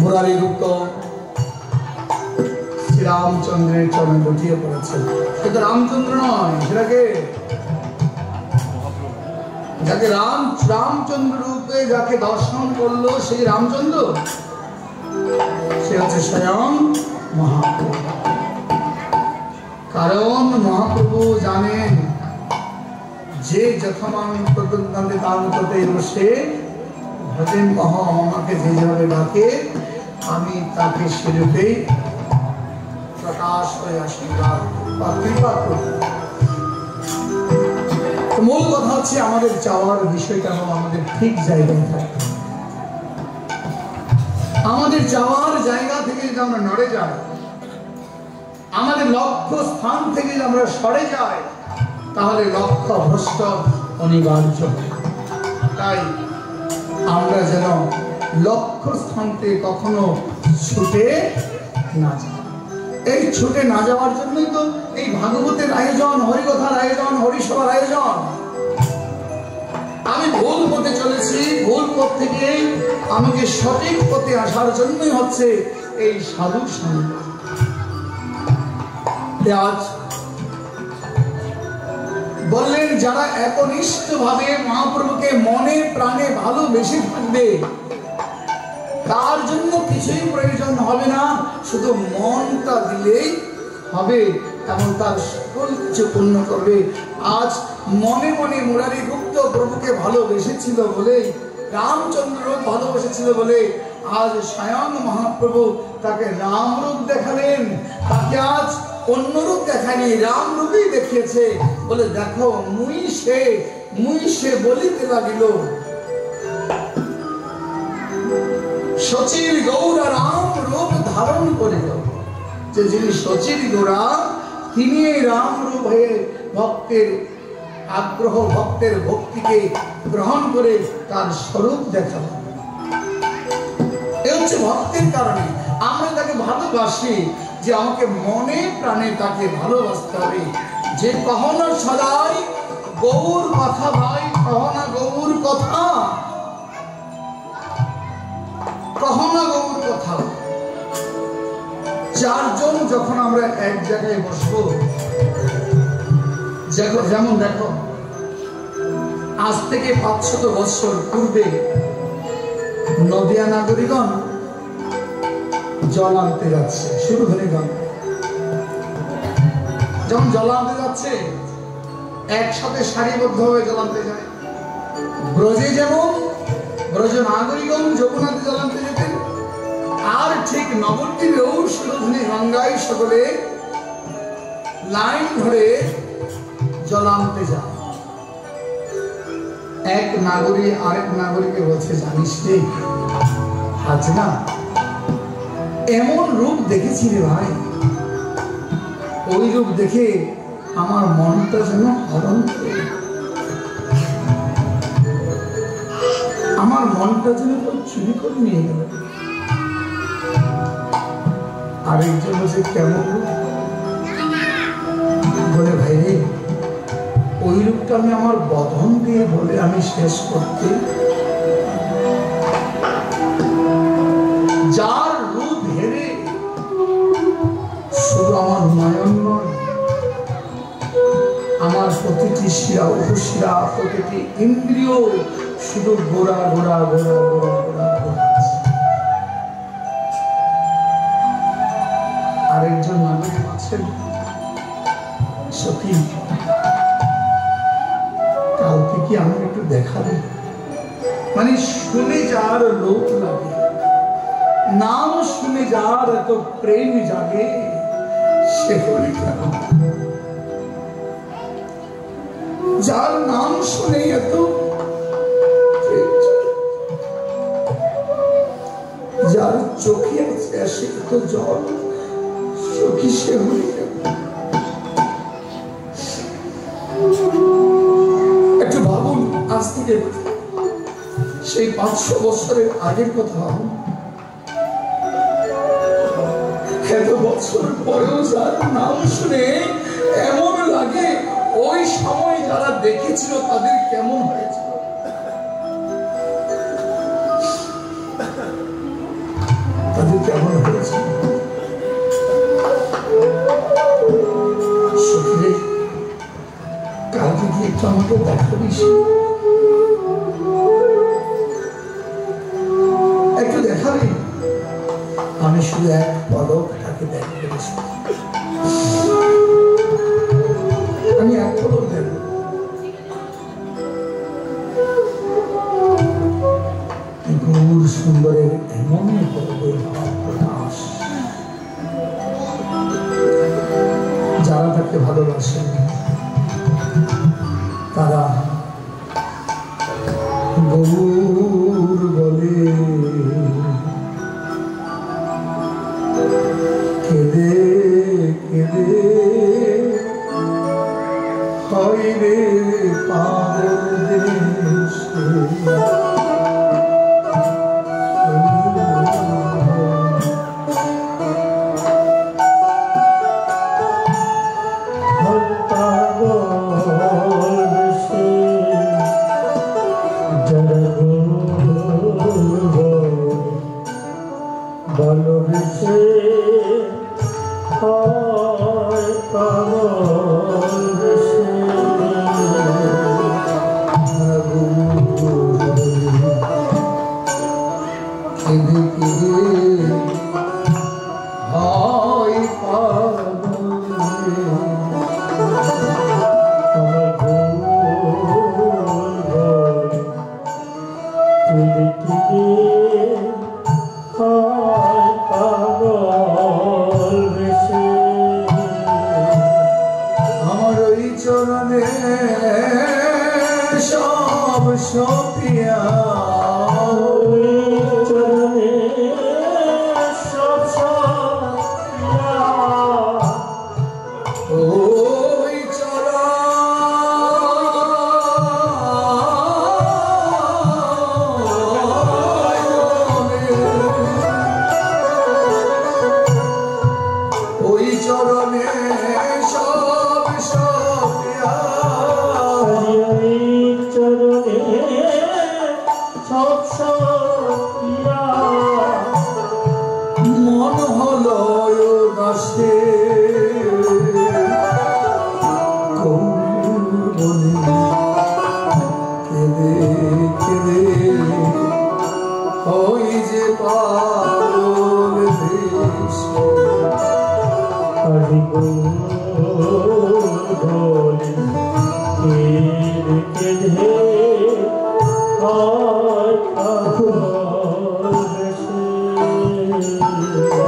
মুরারি গুপ্ত শ্রীরামচন্দ্রের চরণে লুটিয়ে পড়েছেন। সেটা রামচন্দ্র নয়, সেটাকে যাকে রামচন্দ্র রূপে যাকে দর্শন করলো সেই রামচন্দ্র, সে হচ্ছে স্বয়ং মহাপ্রভু। কারণ মহাপ্রভু জানেন যে যথমান প্রদন্তে তার মততে বসে ভজেন মহ আমাকে যে যেভাবে ডাকে আমি তাকে সেরূপেই প্রকাশ হয়ে আশীর্বাদ বা কৃপা করি। মূল কথা হচ্ছে আমাদের চাওয়ার বিষয়টা হলো আমাদের ঠিক জায়গায় থাকে। আমাদের চাওয়ার জায়গা থেকে যদি আমরা নড়ে যাই, আমাদের লক্ষ্য স্থান থেকে যদি আমরা সরে যাই, তাহলে লক্ষ্য ভ্রষ্ট অনিবার্য। তাই আমরা যেন লক্ষ্য স্থান থেকে কখনো ছুটে না যাই। এই ছুটে না যাওয়ার জন্যই তো এই ভাগবতের আয়োজন, হরিকথার আয়োজন, হরিসভার আয়োজন। আমি ভুল পথে চলেছি, ভুল পথ থেকে আমাকে সঠিক পথে আসার জন্যই হচ্ছে এই সাধু সঙ্গ। আজ বললেন যারা একনিষ্ঠ ভাবে মহাপ্রভুকে মনে প্রাণে ভালোবেসে থাকবে, তার জন্য কিছুই প্রয়োজন হবে না, শুধু মনটা দিলেই হবে এবং তার সকল কিছু পূর্ণ করবে। আজ মনে মনে মুরারি গুপ্ত প্রভুকে ভালোবেসেছিল বলে, রামচন্দ্র ভালোবেসেছিল বলে আজ স্বয়ং মহাপ্রভু তাকে রামরূপ দেখালেন। তাকে আজ অন্য রূপ দেখায়নি, রাম রূপেই দেখিয়েছে। বলে দেখো মুই সে বলিতে লাগিল, সচির গৌরা রাম রূপ ধারণ করিল। যে যিনি সচির গৌরা, তিনি এই রাম রূপ হয়ে ভক্তের আগ্রহ, ভক্তের ভক্তিকে গ্রহণ করে তার স্বরূপ দেখালেন। এ হচ্ছে ভক্তের কারণে আমরা তাকে ভালোবাসি, যে আমাকে মনে প্রাণে তাকে ভালোবাসতে হবে। যে কহনা সদাই গৌর কথা, ভাই কহনা গৌর কথা, কহনা গৌর কথা। চারজন যখন আমরা এক জায়গায় বসবো, যেমন দেখো আজ থেকে 500 বছর পূর্বে নদিয়া নাগরিকগণ জল আনতে যাচ্ছে, শুরু ধরে গান যখন জল আনতে যাচ্ছে একসাথে সারিবদ্ধভাবে জল আনতে যায়। ব্রজে যেমন ব্রজ নাগরিকগণ যমুনাতে জল আনতে যেতেন, আর ঠিক নবদ্বীপেও সুরধনী গঙ্গায় সকলে লাইন ধরে জল আনতে যায়। এক নাগরিক আরেক নাগরিককে বলছে, জানিস রে আজ না এমন রূপ দেখেছি রে ভাই, ওই রূপ দেখে আমার মনটা যেন হরণ করে, আমার মনটা যেন চুরি করে নিয়ে গেল। আরেকজন বলছে, কেমন রূপ? বলে ভাই রে, ওই রূপটা আমি আমার বদন দিয়ে বলে আমি শেষ করতে, যার রূপ হেরে শুধু আমার নয়ন নয়, আমার প্রতিটি শিরা উপশিরা প্রতিটি ইন্দ্রিয় শুধু গোড়া গোড়া গোড়া গোড়া গোড়া গোড়া। আরেকজন মানুষ আছেন, সখী কাউকে কি আমি একটু দেখাবো? মানে শুনে যার লোক লাগে, নাম শুনে যার এত প্রেম জাগে, সে হলে কেন? যার নাম শুনে এত যার চোখে আছে আসে এত জল, সখী সে হলে কেন? একটু ভাবুন, আজ থেকে সেই 500 বছরের আগের কথা ভাবুন। এত বছর পরেও যার নাম শুনে এমন লাগে, ওই সময় যারা দেখেছিল তাদের কেমন হয়েছিল। তাদের কেমন হয়েছিল? সখীরে কালকে কি একটু আমাকে দেখাবি? একটু দেখাবি? আমি শুধু এক পলক তাকে দেখবো, আমি এক পলক দেখব। গৌর সুন্দরের এমনই পলকের ভাব প্রকাশ। যারা তাকে ভালোবাসেন তারা গৌর বলে, কেঁদে কেঁদে হয় রে পাগল দেশে। সব সপিয়া চরণে সব সপিয়া ওই চরণে ওই চরণে সব সপিয়া চরণে সব সপিয়া মন হলো দাসে বলে কেঁদে কেঁদে ওই যে পাগল দেশে হরি বলে কেঁদে কেঁদে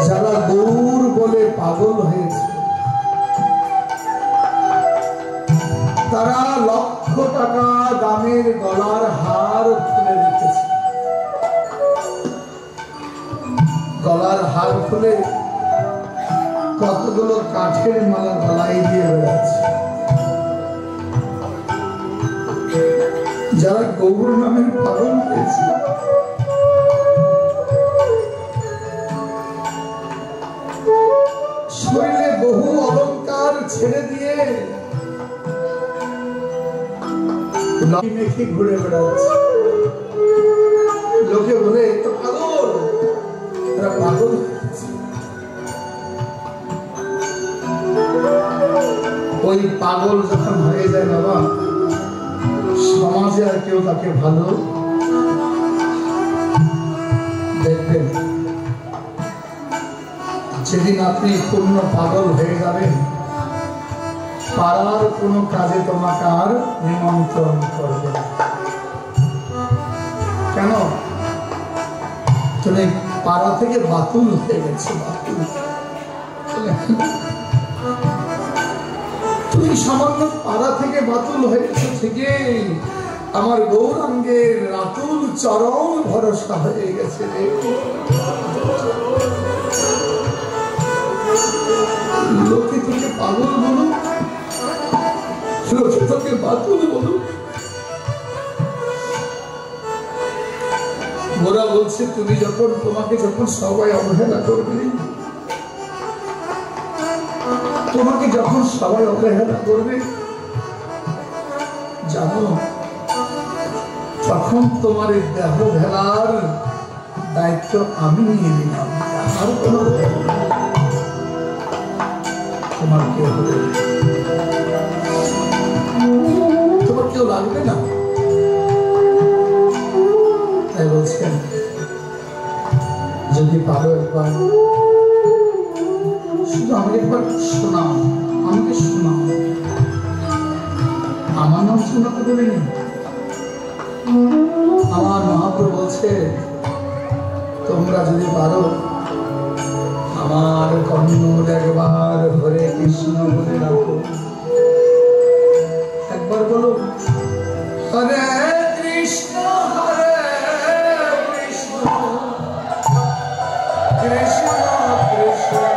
যারা গৌর বলে পাগল হয়েছে তারা লক্ষ টাকা দামের গলার হার খুলে রেখেছে। গলার হার খুলে কতগুলো কাঠের মালা গলায় দিয়ে বেড়াচ্ছে। যারা গৌর নামের পাগল হয়েছে শরীরে বহু অলংকার ছেড়ে দিয়ে মেখে ঘুরে বেড়াচ্ছে। লোকে বলে তো পাগল, তারা পাগল হয়েছে। ওই পাগল যখন হয়ে যায় বাবা, সমাজে আর কেউ তাকে ভালো দেখবেন। যেদিন আপনি পূর্ণ পাগল হয়ে যাবেন, পাড়ার কোনো কাজে তোমাকে আর নিমন্ত্রণ করবে না। কেন? তুমি পাড়া থেকে বাতুল হয়ে গেছো। বাতুল তুমি সামান্য পাড়া থেকে বাতুল হয়ে গেছো ঠিকই, আমার গৌরাঙ্গের রাতুল চরম ভরসা হয়ে গেছে রে। লোকে তোকে পাগল বলো, লোকে তোকে বাতুল বলো, ওরা বলছে তুমি যখন তোমাকে যখন সবাই অবহেলা করবে, তোমাকে যখন সবাই অবহেলা করবে, জানো তখন তোমার এই দেহ ভেলার দায়িত্ব আমি নিয়ে নিলাম। আর কোনো তোমার কেউ হবে, তোমার কেউ লাগবে না। তাই বলছেন যদি পারো একবার শুধু আমাকে একবার শোনাও, আমাকে শোনাও। আমার নাম শোনাতে বলিনি, আমার মহাপ্রভু বলছে তোমরা যদি পারো আমার কর্ণমূল একবার হরে কৃষ্ণ বলে রাখো। একবার বলো হরে কৃষ্ণ হরে কৃষ্ণ কৃষ্ণ কৃষ্ণ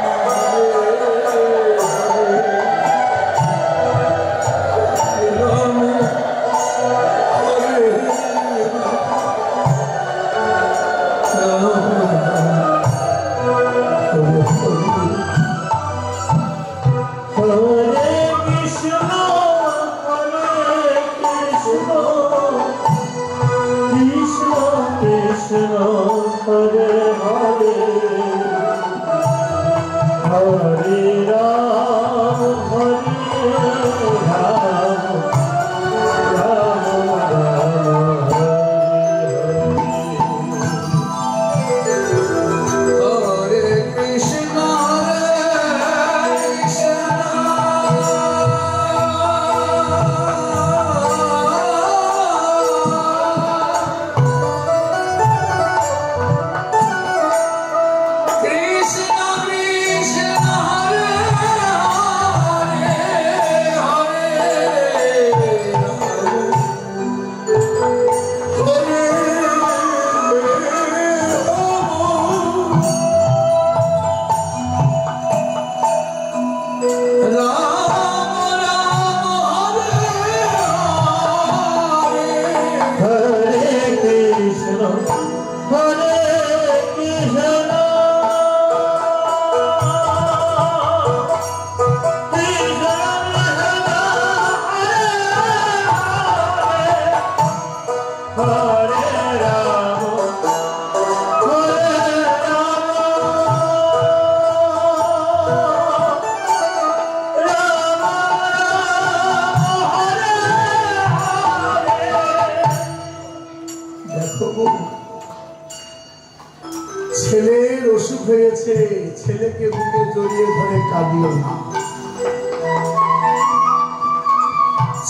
ছেলেকে বুকে জড়িয়ে ধরে কাঁদিও না।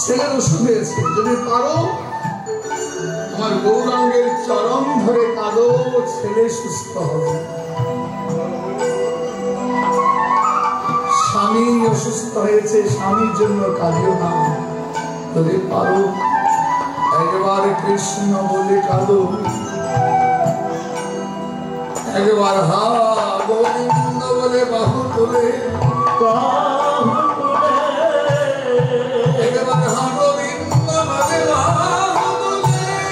ছেলের অসুখ হয়েছে, যদি পারো আমার গৌরাঙ্গের চরণ ধরে কাঁদো, ছেলে সুস্থ হবে। স্বামী অসুস্থ হয়েছে, স্বামীর জন্য কাঁদিও না। যদি পারো একবার কৃষ্ণ বলে কাঁদো, একবার হা গোবিন্দ বলে বাহু তুলে, একবার হা গোবিন্দ বলে বাহু তুলে,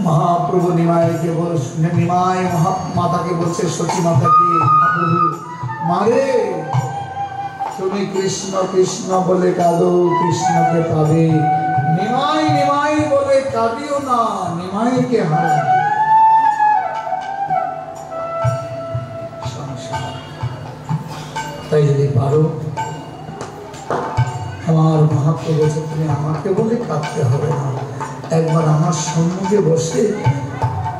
মহাপ্রভু নিমাইকে নিমাই মাতাকে বলছে, সতী মাতাকে, মহাপ্রভু মারে তুমি কৃষ্ণ কৃষ্ণ বলে কাঁদো, কৃষ্ণকে পাবে। নিমাই নিমাই বলে কাঁদিও না, নিমাইকে হারাবে। তাই যদি পারো, আমার মহাপ্রভু বলছে তুমি আমাকে বলে কাঁদতে হবে না, একবার আমার সম্মুখে বসে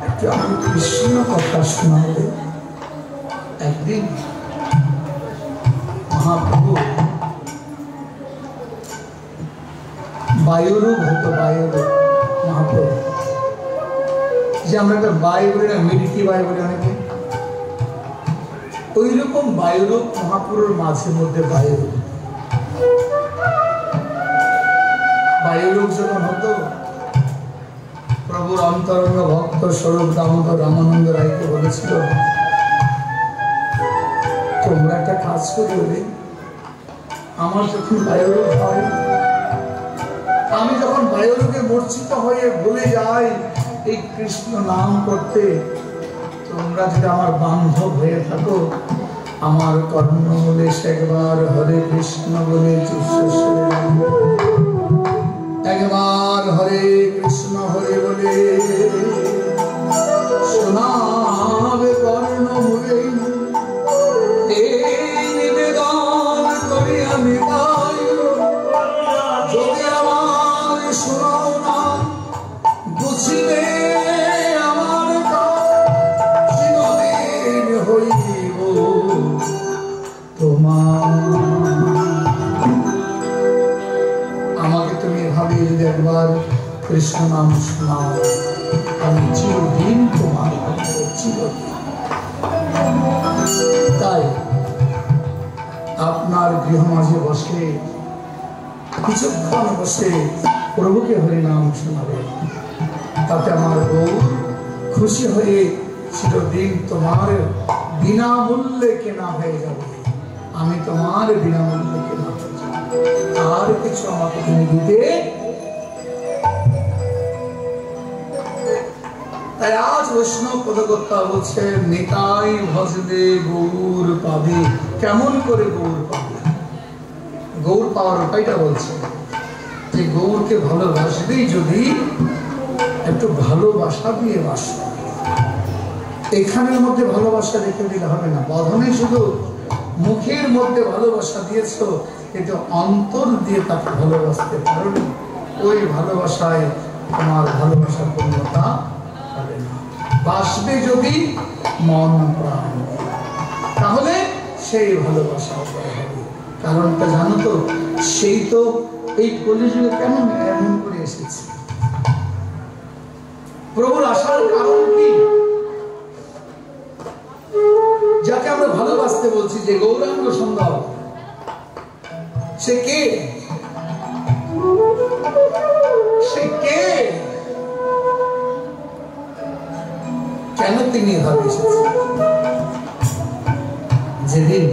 একটু আমি কৃষ্ণ কথা শোনাবে। একদিন মহাপ্রভু বায়ুরূপ হতো, বায়ুরূপ মহাপ্রভু, যে আমরা একটা বায়ু বলি না, মিল্কি বায়ু বলি অনেকে, ওই রকম বায়ুরূপ মহাপ্রভুর মাঝে মধ্যে বায়ুরূপ। বায়ুরূপ যখন হতো, প্রভুর অন্তরঙ্গ ভক্ত স্বরূপ দামোদর রামানন্দ রায়কে বলেছিল, তোমরা একটা কাজ করবে, আমার যখন বায়ুরূপ হয়, আমি যখন বায়ুরূপে মূর্ছিত হয়ে ভুলে যাই এই কৃষ্ণ নাম করতে, তোমরা যদি আমার বান্ধব হয়ে থাকো, আমার কর্ণমূলে একবার হরে কৃষ্ণ বলে একবার হরে কৃষ্ণ হরে বলে শোনাবে কর্ণমূলে, এই নিবেদন করি আমি তাই, যদি আমার শোনাও না বুঝিবে আমার চিরদিন হইব তোমার। আমাকে তুমি এভাবে যদি একবার কৃষ্ণ নাম শোনাও, আমি চিরদিন তোমার চিরদিন। তাই আপনার গৃহ মাঝে বসে কিছুক্ষণ বসে প্রভুকে হরি নাম শোনাবে, তাতে আমার বউ খুশি হয়ে চিরদিন তোমার বিনামূল্যে কেনা হয়ে যাবে, আমি তোমার বিনামূল্যে কেনা হয়ে যাবে, আর কিছু আমাকে তুমি দিতে। তাই আজ বৈষ্ণব পদকর্তা বলছে, নিতাই ভজলে গৌর পাবে। কেমন করে গৌর পাবে? গৌর পাওয়ার উপায়টা বলছে যে গৌরকে ভালোবাসবেই যদি একটু ভালোবাসা দিয়ে বাসবে। এখানের মধ্যে ভালোবাসা রেখে দিলে হবে না, বধনে শুধু মুখের মধ্যে ভালোবাসা দিয়েছ, কিন্তু অন্তর দিয়ে তাকে ভালোবাসতে পারোনি, ওই ভালোবাসায় তোমার ভালোবাসার পূর্ণতা হবে না। বাসবে যদি মন প্রাণ, তাহলে সেই ভালোবাসা হবে। কারণটা জানো তো, সেই তো এই কলিযুগে কেন এমন করে এসেছে, প্রভুর আসার কারণ কি? যাকে আমরা ভালোবাসতে বলছি, যে গৌরাঙ্গ সুন্দর, সে কে? সে কে? কেন তিনি এভাবে এসেছেন? যেদিন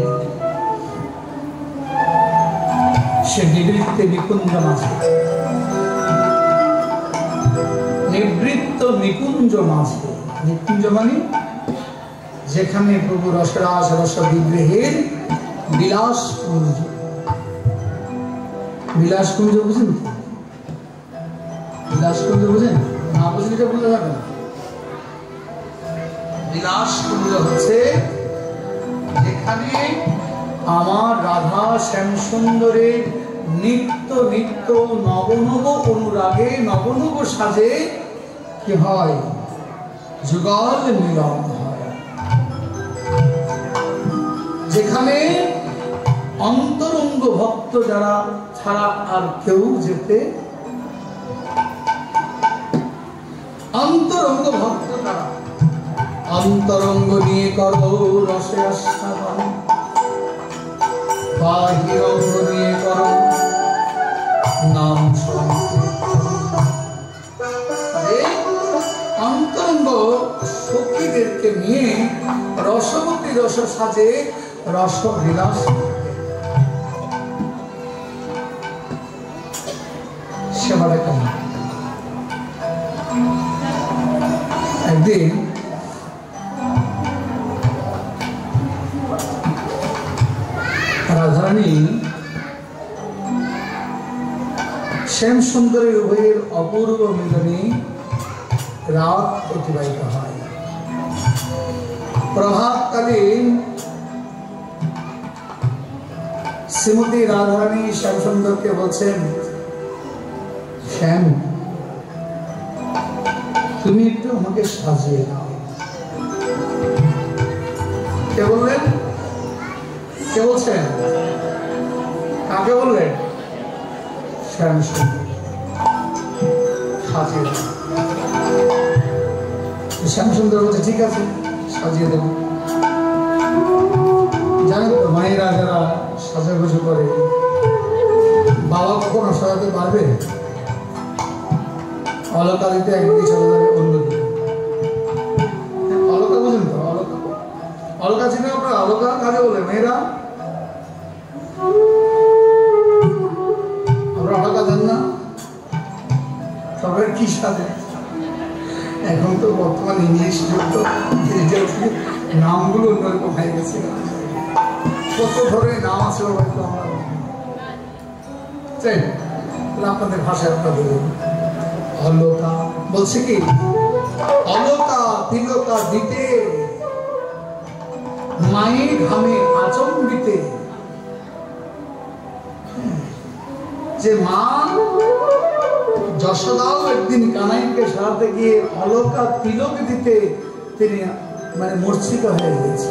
সে নিবৃত্তে নিকুঞ্জ মাঝে, নিবৃত্ত নিকুঞ্জ মাঝে, নিকুঞ্জ মানে যেখানে প্রভু রসরাস রস বিগ্রহের বিলাস কুঞ্জ। বিলাস কুঞ্জ বুঝেন? বিলাস কুঞ্জ বুঝেন? না বুঝলে এটা বুঝতে যাবে না। বিলাস কুঞ্জ হচ্ছে যেখানে আমার রাধা শ্যাম সুন্দরের নিত্য নিত্য নবনব অনুরাগে নবনব সাজে কি হয়, যুগল মিলন হয়। যেখানে অন্তরঙ্গ ভক্ত যারা ছাড়া আর কেউ যেতে, অন্তরঙ্গ ভক্ত যারা অন্তরঙ্গ নিয়ে করো রসে আস্বাদন, বাহিরঙ্গ নিয়ে করো নাম অন্তরঙ্গ সখীদেরকে নিয়ে রসবতী রস সাজে রস বিলাস। সেবাটা কেমন? একদিন রাধারানী শ্যাম সুন্দরের উভয়ের অপূর্ব মিলনে রাত অতিবাহিত হয়। প্রভাতকালীন শ্রীমতী রাধারানী শ্যাম সুন্দরকে বলছেন, শ্যাম তুমি একটু আমাকে সাজিয়ে দাও। কে বললেন? কে বলছেন? কাকে বললেন? শ্যাম সুন্দর সাজিয়ে দাও। শ্যাম সুন্দর বলছে ঠিক আছে সাজিয়ে দেব। জানেন তো মায়েরা যারা সাজাগুজু করে, বাবা কখনো সাজাতে পারবে? অলকা দিতে একদিকে চলে যাবে অন্যদিকে। অলকা বুঝেন তো? অলকা, অলকা চিনে আপনারা? অলকা কাজে বলে মেয়েরা? আপনারা অলকা দেন না? সবাই কি সাজে? এখন তো বর্তমান ইংলিশ যুক্ত নামগুলো অন্যরকম হয়ে গেছে। কত ধরনের নাম আছে হয়তো আমরা চাই আপনাদের ভাষায় আপনাদের অলকা বলছে কি, অলকা তিলকা দিতে মায়ের ঘামে আচম্বিতে। যে মা যশোদাও একদিন কানাইকে সারাতে গিয়ে অলকা তিলক দিতে তিনি মানে মূর্ছিত হয়ে গেছে।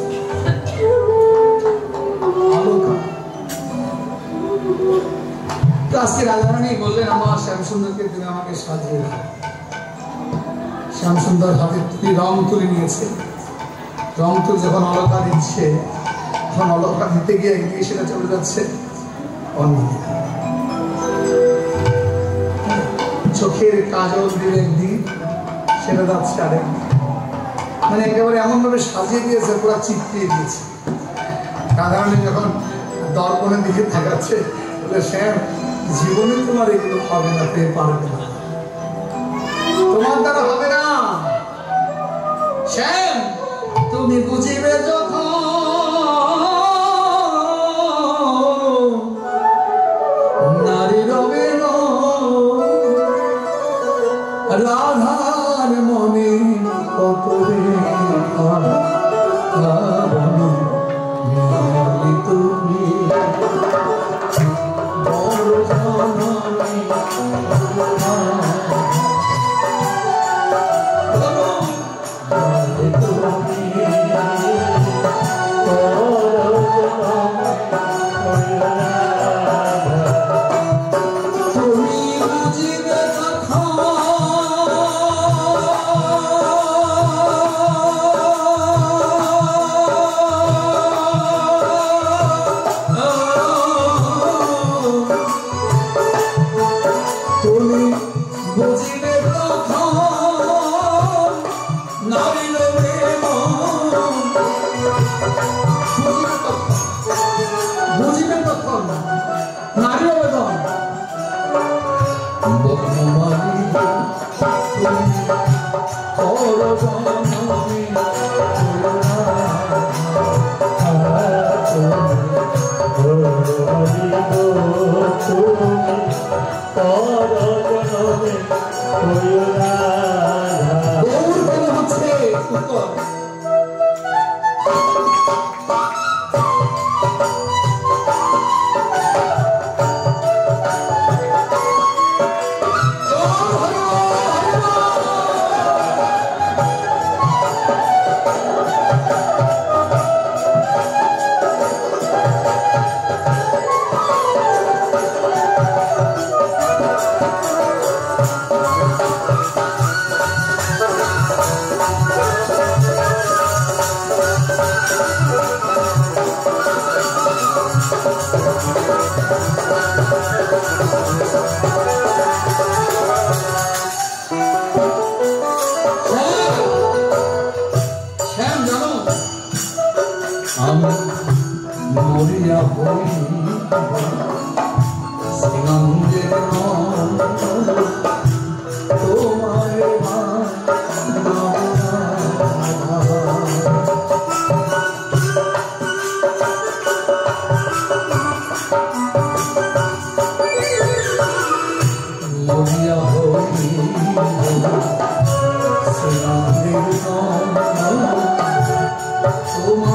অলকা তো আজকে রাধারানী বললেন, আমার শ্যাম সুন্দরকে তুমি আমাকে সাজিয়ে দাও। শ্যাম সুন্দর হাতে তুলি রং তুলে নিয়েছে। রং তুলে যখন অলকা দিচ্ছে, তখন অলকা দিতে গিয়ে একদিকে সেটা চলে যাচ্ছে অন্যদিকে। চোখের কাজল দিলে একদিন, সেটা যাচ্ছে আরেকদিন। মানে একেবারে এমন ভাবে সাজিয়ে দিয়েছে, পুরো চিপকিয়ে দিয়েছে। রাধারানী যখন দর্পণের দিকে তাকাচ্ছে, বলে শ্যাম জীবনে তোমার এগুলো হবে না, তুমি পারবে না, তোমার দ্বারা হবে না। শ্যাম তুমি বুঝিবে যখন নারী রবে রাধার মনে কত তুমি Oh, জনমে হইও রাধা। গৌর কেন হচ্ছে উত্তর মরিয়া হই শ্রীনন্দের তোমার মরিয়া হই শ্রীনন্দের তোমার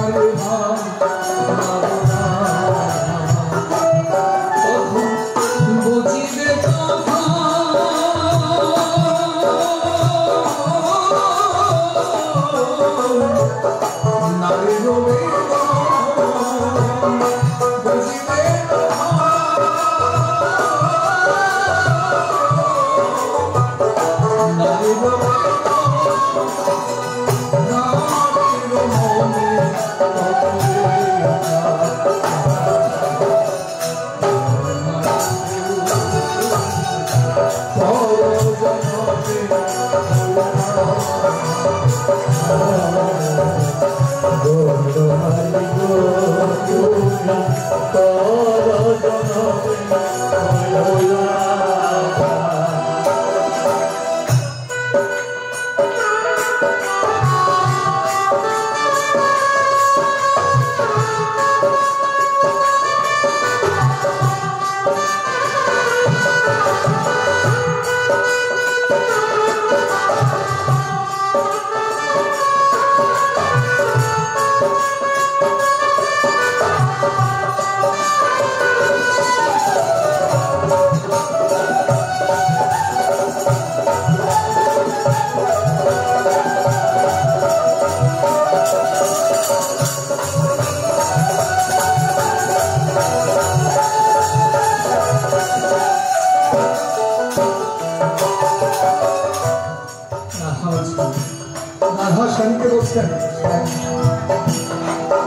স্বামীকে বলছেন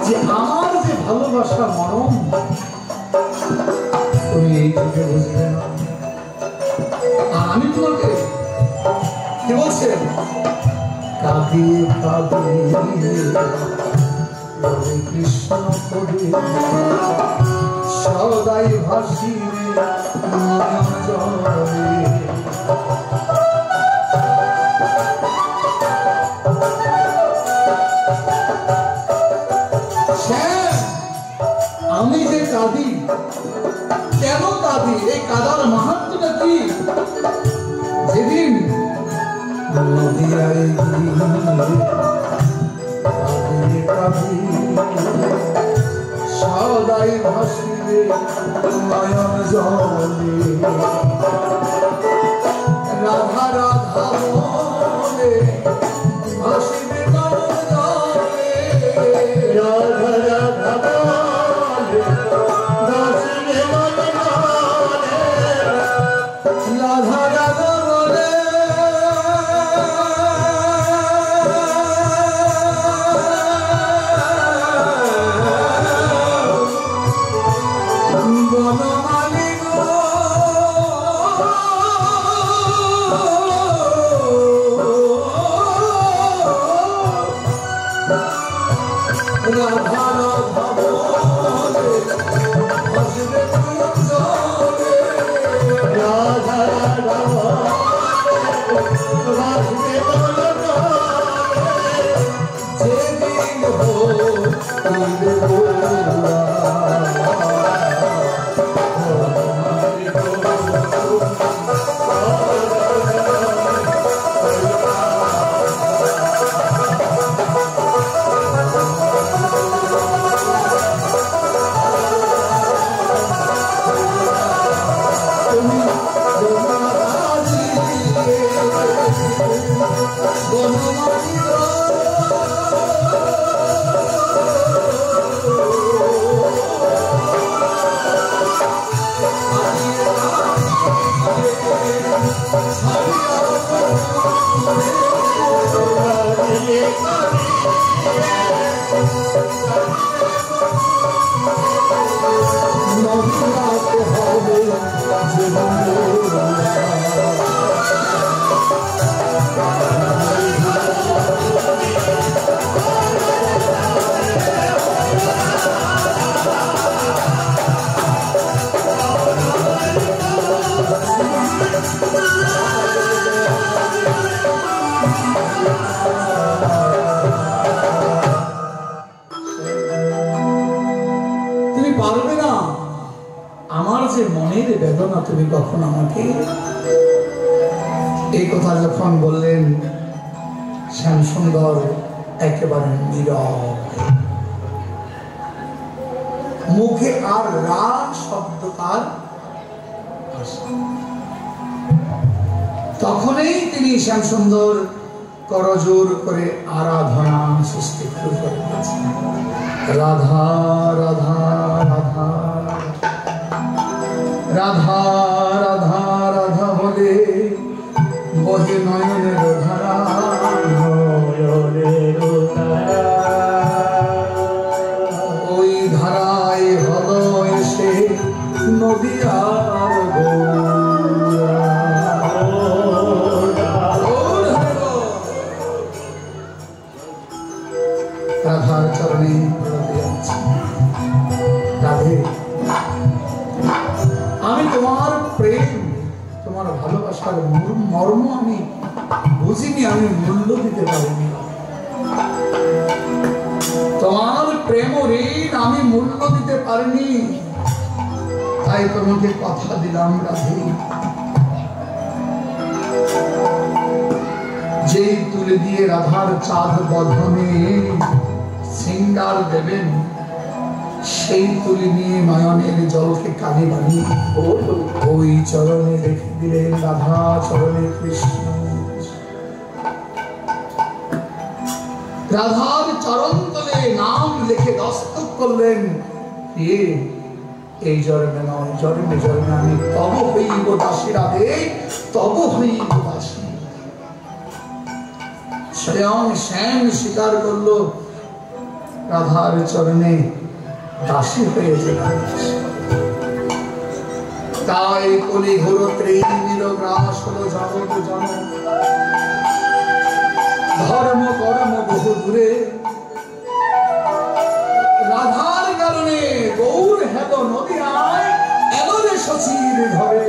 যে আমার যে ভালোবাসা মরম তুমি এই যুগে বুঝলে না, আর আমি তোমাকে কি বলছেন কাঁদিয়ে কাঁদিয়ে কৃষ্ণ করে সদাই ভাসিয়ে নয়ন জলে। আমি যে কাঁদি কেন কাঁদি, এই কাঁদার মাহাত্ম্যটা কি? যেদিন নদিয়ায় কাঁদিয়ে কাঁদি সদাই ভাসিবে নয়ন জলে। রাধা রাধা বলে ভাসিবে নয়ন জলে। রাধা রাধা রাধা রাধা বলে বনমালী গো বেদনা তুমি কখন আমাকে এই কথা যখন বললেন শ্যামসুন্দর একেবারে নীরব, মুখে আর রাগ শব্দ তার। তখনই তিনি শ্যামসুন্দর করজোর করে আরাধনা সৃষ্টি শুরু করে দিয়েছেন। রাধা রাধা রাধা রাধা রাধা রাধা বলে বহে নয়নের ধারা, ওই ধারায় হলো এসে নদিয়ার রাধার চরণে রাধে, আমি তোমার প্রেম, তোমার ভালোবাসার মর্ম আমি বুঝিনি, আমি মূল্য দিতে পারিনি। তোমার প্রেম ঋণ আমি মূল্য দিতে পারিনি, তাই তোমাকে কথা দিলাম রাধে, যেই তুলে দিয়ে রাধার চাঁদ বধনে সিঙ্গার দেবেন, সেই তুলি নিয়ে নয়নের জলকে কানে বানিয়ে ওই চরণে রেখে দিলেন রাধা চরণে কৃষ্ণ। রাধার চরণ তলে নাম লিখে দস্তক করলেন, এই জন্মে নয় জন্মে জন্মে আমি তব হইব দাসী রাধে, তব হইব দাসী। স্বয়ং শ্যাম স্বীকার করলো রাধার চরণে দাসী হয়েছে। তাই কলি ঘোর ত্রিনির গ্রাস হলো জগৎ জন, ধর্ম কর্ম বহু দূরে, রাধার কারণে গৌর হেল নদিয়ায় এলো রে শশীর ঘরে।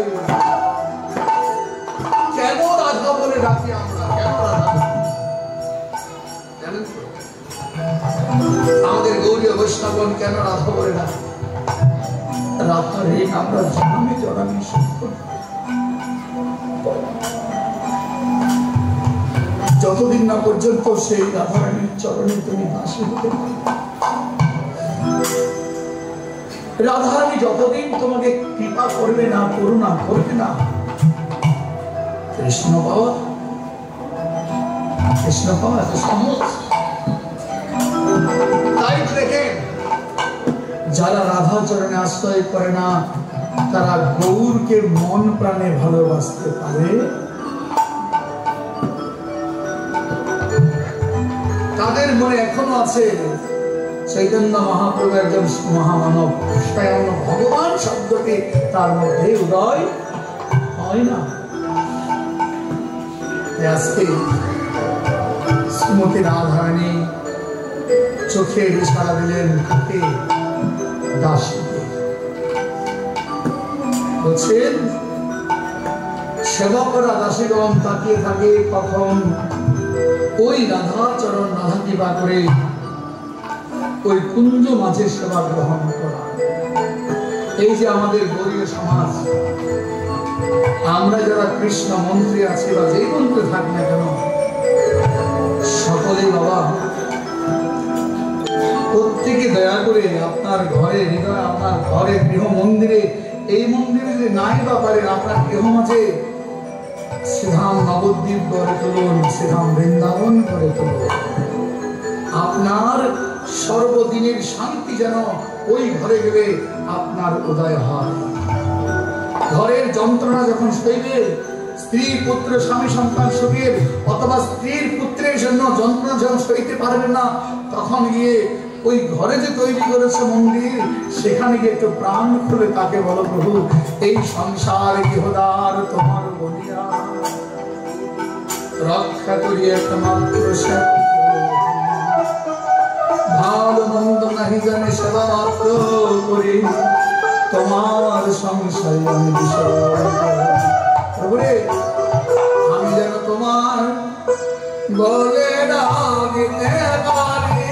কেন রাধা বলে ডাকি আমরা, কেন রাধা জানেন তো? আমাদের গৌরীয় বৈষ্ণবগণ কেন রাধা বলে ডাকে? রাধার ঋণ আমরা জন্মে জন্মে শোধ করি। যতদিন না পর্যন্ত সেই রাধারানীর চরণে তুমি দাসী হতে পারো, রাধারানী যতদিন তোমাকে কৃপা করবে না, করুণা করবে না, কৃষ্ণ পাওয়া এত সহজ। তাই দেখেন, যারা রাধা চরণে আশ্রয় করে না, তারা গৌরকে মন প্রাণে ভালোবাসতে পারে। তাদের মনে এখনো আছে চৈতন্য মহাপ্রভু একজন মহামানব, স্বয়ং ভগবান শব্দটি তার মধ্যে উদয় হয় না। আজকে শ্রীমতী রাধারানী চোখে ইশারা দিলেন কাকে? দাসীকে। বলছেন সেবকরা দাসীগণ তাকিয়ে থাকে কখন ওই রাধা চরণ রাধা কৃপা করে ওই কুঞ্জ মাঝে সেবা গ্রহণ করা। এই যে আমাদের গৌরীয় সমাজ, আমরা যারা কৃষ্ণ মন্ত্রী আছি বা যেই মন্ত্রে থাকি না কেন, সকলেই বাবা প্রত্যেকে দয়া করে আপনার ঘরে হৃদয়, আপনার ঘরে গৃহ মন্দিরে, এই মন্দিরে যে নাই বা পারেন আপনার গৃহ মাঝে শ্রীধাম নবদ্বীপ গড়ে তুলুন, শ্রীধাম বৃন্দাবন করে তুলুন। আপনার সর্বদিনের শান্তি যেন ওই ঘরে গেলে আপনার উদয় হয়। ঘরের যন্ত্রণা যখন সইবে, স্ত্রী পুত্র স্বামী সন্তান সুখের অথবা স্ত্রীর পুত্রের জন্য যন্ত্রণা যখন সইতে পারবেন না, তখন গিয়ে ওই ঘরে যে তৈরি করেছে মন্দির, সেখানে গিয়ে একটু প্রাণ খুলে তাকে বলো, প্রভু এই সংসার গৃহদার তোমার বলিয়া রক্ষা করিয়া একমাত্র ভালো মন্দ নাহি জানে সেবা মাত্র করি তোমার সংসারে আমি বিষয়। প্রভুরে আমি যেন তোমার বলে ডাকিতে পারি,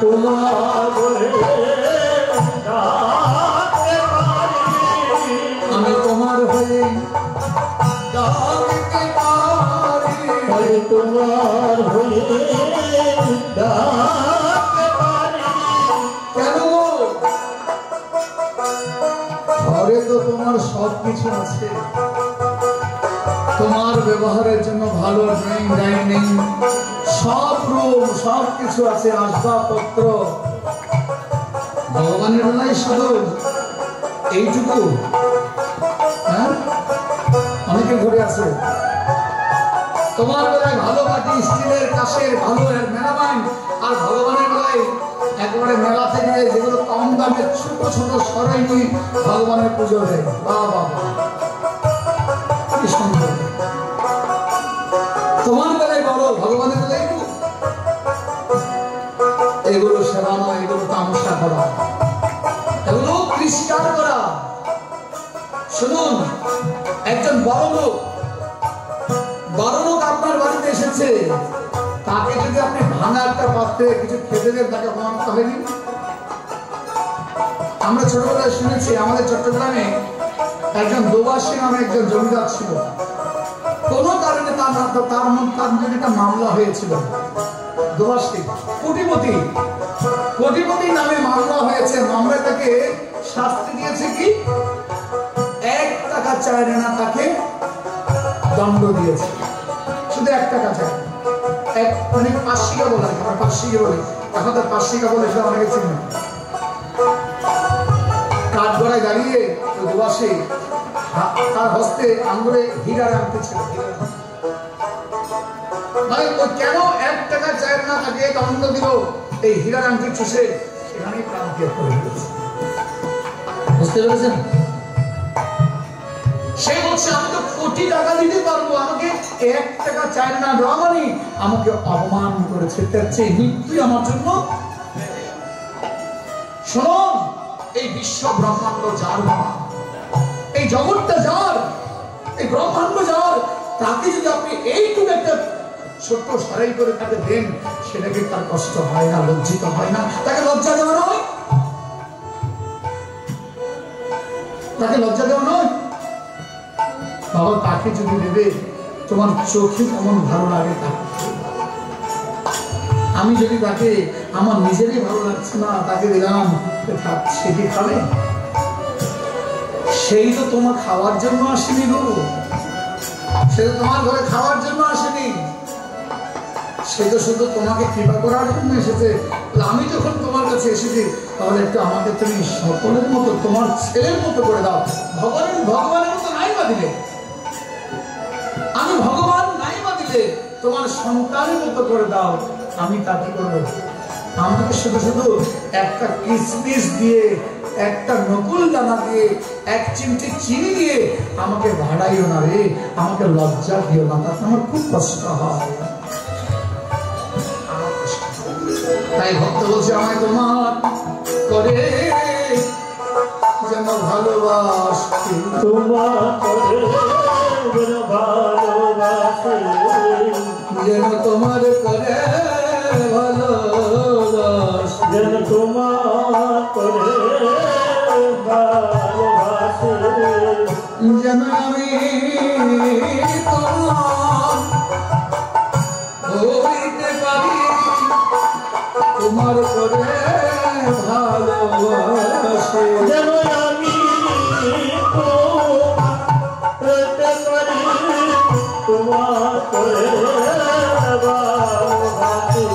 তোমার বলে ডাকতে পারি, আমি তোমার হয়ে ডাকিতে পারি, আমি তোমার হয়ে ডাকতে পারি। কেন ঘরে তো তোমার সব কিছু আছে, তোমার ব্যবহারের জন্য ভালো ড্রয়িং ডাইনিং সব রুম সব কিছু আছে, আসবাবপত্র। ভগবানের বেলায় শুধু এইটুকু, হ্যাঁ অনেকের ঘরে আছে। তোমার বেলায় ভালো মাটি স্টিলের কাশের ভালো মেলামাইন, আর ভগবানের বেলায় একবারে মেলা থেকে যেগুলো কম দামে ছোট ছোট সরাই নিয়ে ভগবানের পুজো দেয়। বাবা কি সুন্দর! তোমার বেলায় বলো, ভগবানের বেলায় এগুলো সেবা নয়, এগুলো তামসা করা, এগুলো তিরস্কার করা। শুনুন, একজন বড় লোক আপনার বাড়িতে এসেছে, তাকে যদি আপনি ভাঙা একটা পাত্রে কিছু খেতে দেন, তাকে অপমান হয়নি? আমরা ছোটবেলায় শুনেছি, আমাদের চট্টগ্রামে একজন দোবাসী নামে একজন জমিদার ছিল। কোন কারণে তার জন্য একটা মামলা হয়েছিল। দোবাসী কোটিপতি নামে মামলা হয়েছে। মামলায় তাকে শাস্তি দিয়েছে কি, 1 টাকা চায় না, তাকে দণ্ড দিয়েছে। শুধু 1 টাকা চায়, মানে 5 বলে, আমরা 5 বলি, এখন তার 5 বলে সেটা অনেকে চিনি। কাঠগড়ায় দাঁড়িয়ে ওই দোবাসী তার হস্তে আঙ্গুলে হীরার আংটি ছিল। মানে ও কেন 1 টাকা চায় না, তাকে দণ্ড দিল এই হীরার আংটি চুষে, সেখানেই প্রাণ ত্যাগ করে দিয়েছে। বুঝতে পেরেছেন? সে বলছে আমি তো কোটি টাকা দিতে পারবো, আমাকে 1 টাকা চায় না রমানি, আমাকে অপমান করেছে, তার চেয়ে মৃত্যু আমার জন্য। শুনুন, এই বিশ্ব ব্রহ্মাণ্ড যার বাবা, এই জগৎটা যার, এই ব্রহ্মাণ্ড যার, তাকে যদি আপনি এইটুকু একটা ছোট্ট সরাই করে তাকে দেন, সেটাকে তার কষ্ট হয় না, লজ্জিত হয় না, তাকে লজ্জা দেওয়া নয়, তাকে লজ্জা দেওয়া নয়। বাবা তাকে যদি দেবে, তোমার চোখে কেমন ভালো লাগে। আমি যদি তাকে আমার নিজেরই ভালো লাগছে না, তাকে দিলাম, সে কি খাবে? সেই তো তোমার খাওয়ার জন্য আসেনি গো, সে তো তোমার ঘরে খাওয়ার জন্য আসেনি, সে তো শুধু তোমাকে কৃপা করার জন্য এসেছে। আমি যখন তোমার কাছে এসেছি, তাহলে একটু আমাকে তুমি সকলের মতো, তোমার ছেলের মতো করে দাও। ভগবানের মতো নাই বা দিলে, আমি ভগবান নাই বা দিলে, তোমার সন্তানের মতো করে দাও। আমি তা কি করবো? আমাকে শুধু শুধু একটা কিসমিস দিয়ে, একটা নকুল দানা দিয়ে, 1 চিমটি চিনি দিয়ে আমাকে ভাড়াইও না রে, আমাকে লজ্জা দিও না, তাতে আমার খুব কষ্ট হয়। তাই ভক্ত বলছে, আমায় তোমার করে যেন ভালোবাসি, তোমার করে যেন ভালোবাসি, যেন তোমার করে ভালোবাসি, যেন তোমার করে ভালোবাসি, যেন আমি তোমার হইতে পারি, তোমার করে ভালোবাসি, যেন আমি তোমার পারি, তোমার করে ভালোবাসি।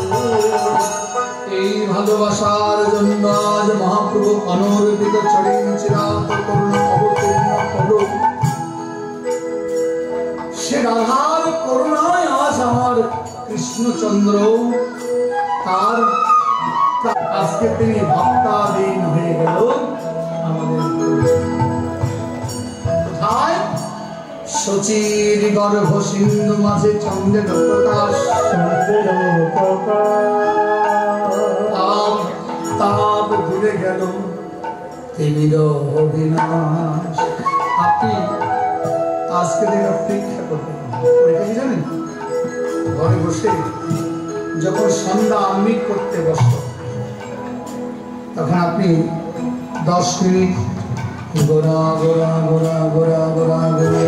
এই ভালোবাসার জন্য আজ মহাপ্রভু অনর্পিত চরণ চিরাত করুণ অবতীর্ণ করুন। সে রাধার করুণায় আজ আমার কৃষ্ণচন্দ্র তার আজকে তিনি ভক্তাধীন হয়ে গেল আমাদের কোথায় শচীর গর্ভ সিন্ধু মাঝে চন্দ্রের প্রকাশ তাপ দূরে গেল তিমির অবিনাশ। আপনি আজকে দিন অপেক্ষা করবেন কি জানেন, ঘরে বসে যখন সন্ধ্যা আমিট করতে বসত তখন আপনি 10 মিনিট গোরা গোরা গোরা গোরা গোরা গোরা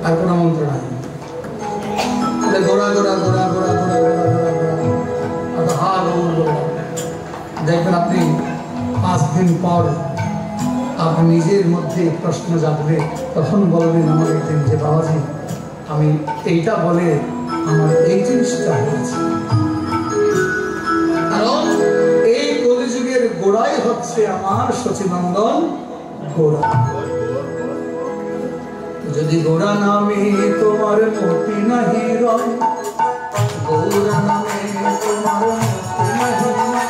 আর কোনো মন্ত্র নাই, গোরা গোরা গোরা গোরা গোরা গোরা গোরা হা গোরা দেখবেন আপনি 5 দিন পর আপনি নিজের মধ্যে প্রশ্ন জাগবে, তখন বলবেন আমাকে যে বাবাজি আমি এইটা বলে আমার এই জিনিসটা হয়েছে। কারণ এই কলিযুগের গোড়াই হচ্ছে আমার সচিনন্দন গোড়া। যদি গোড়া নামে তোমার মতি নাহি রয়, গোড়া নামে তোমার মতি নাহি রয়,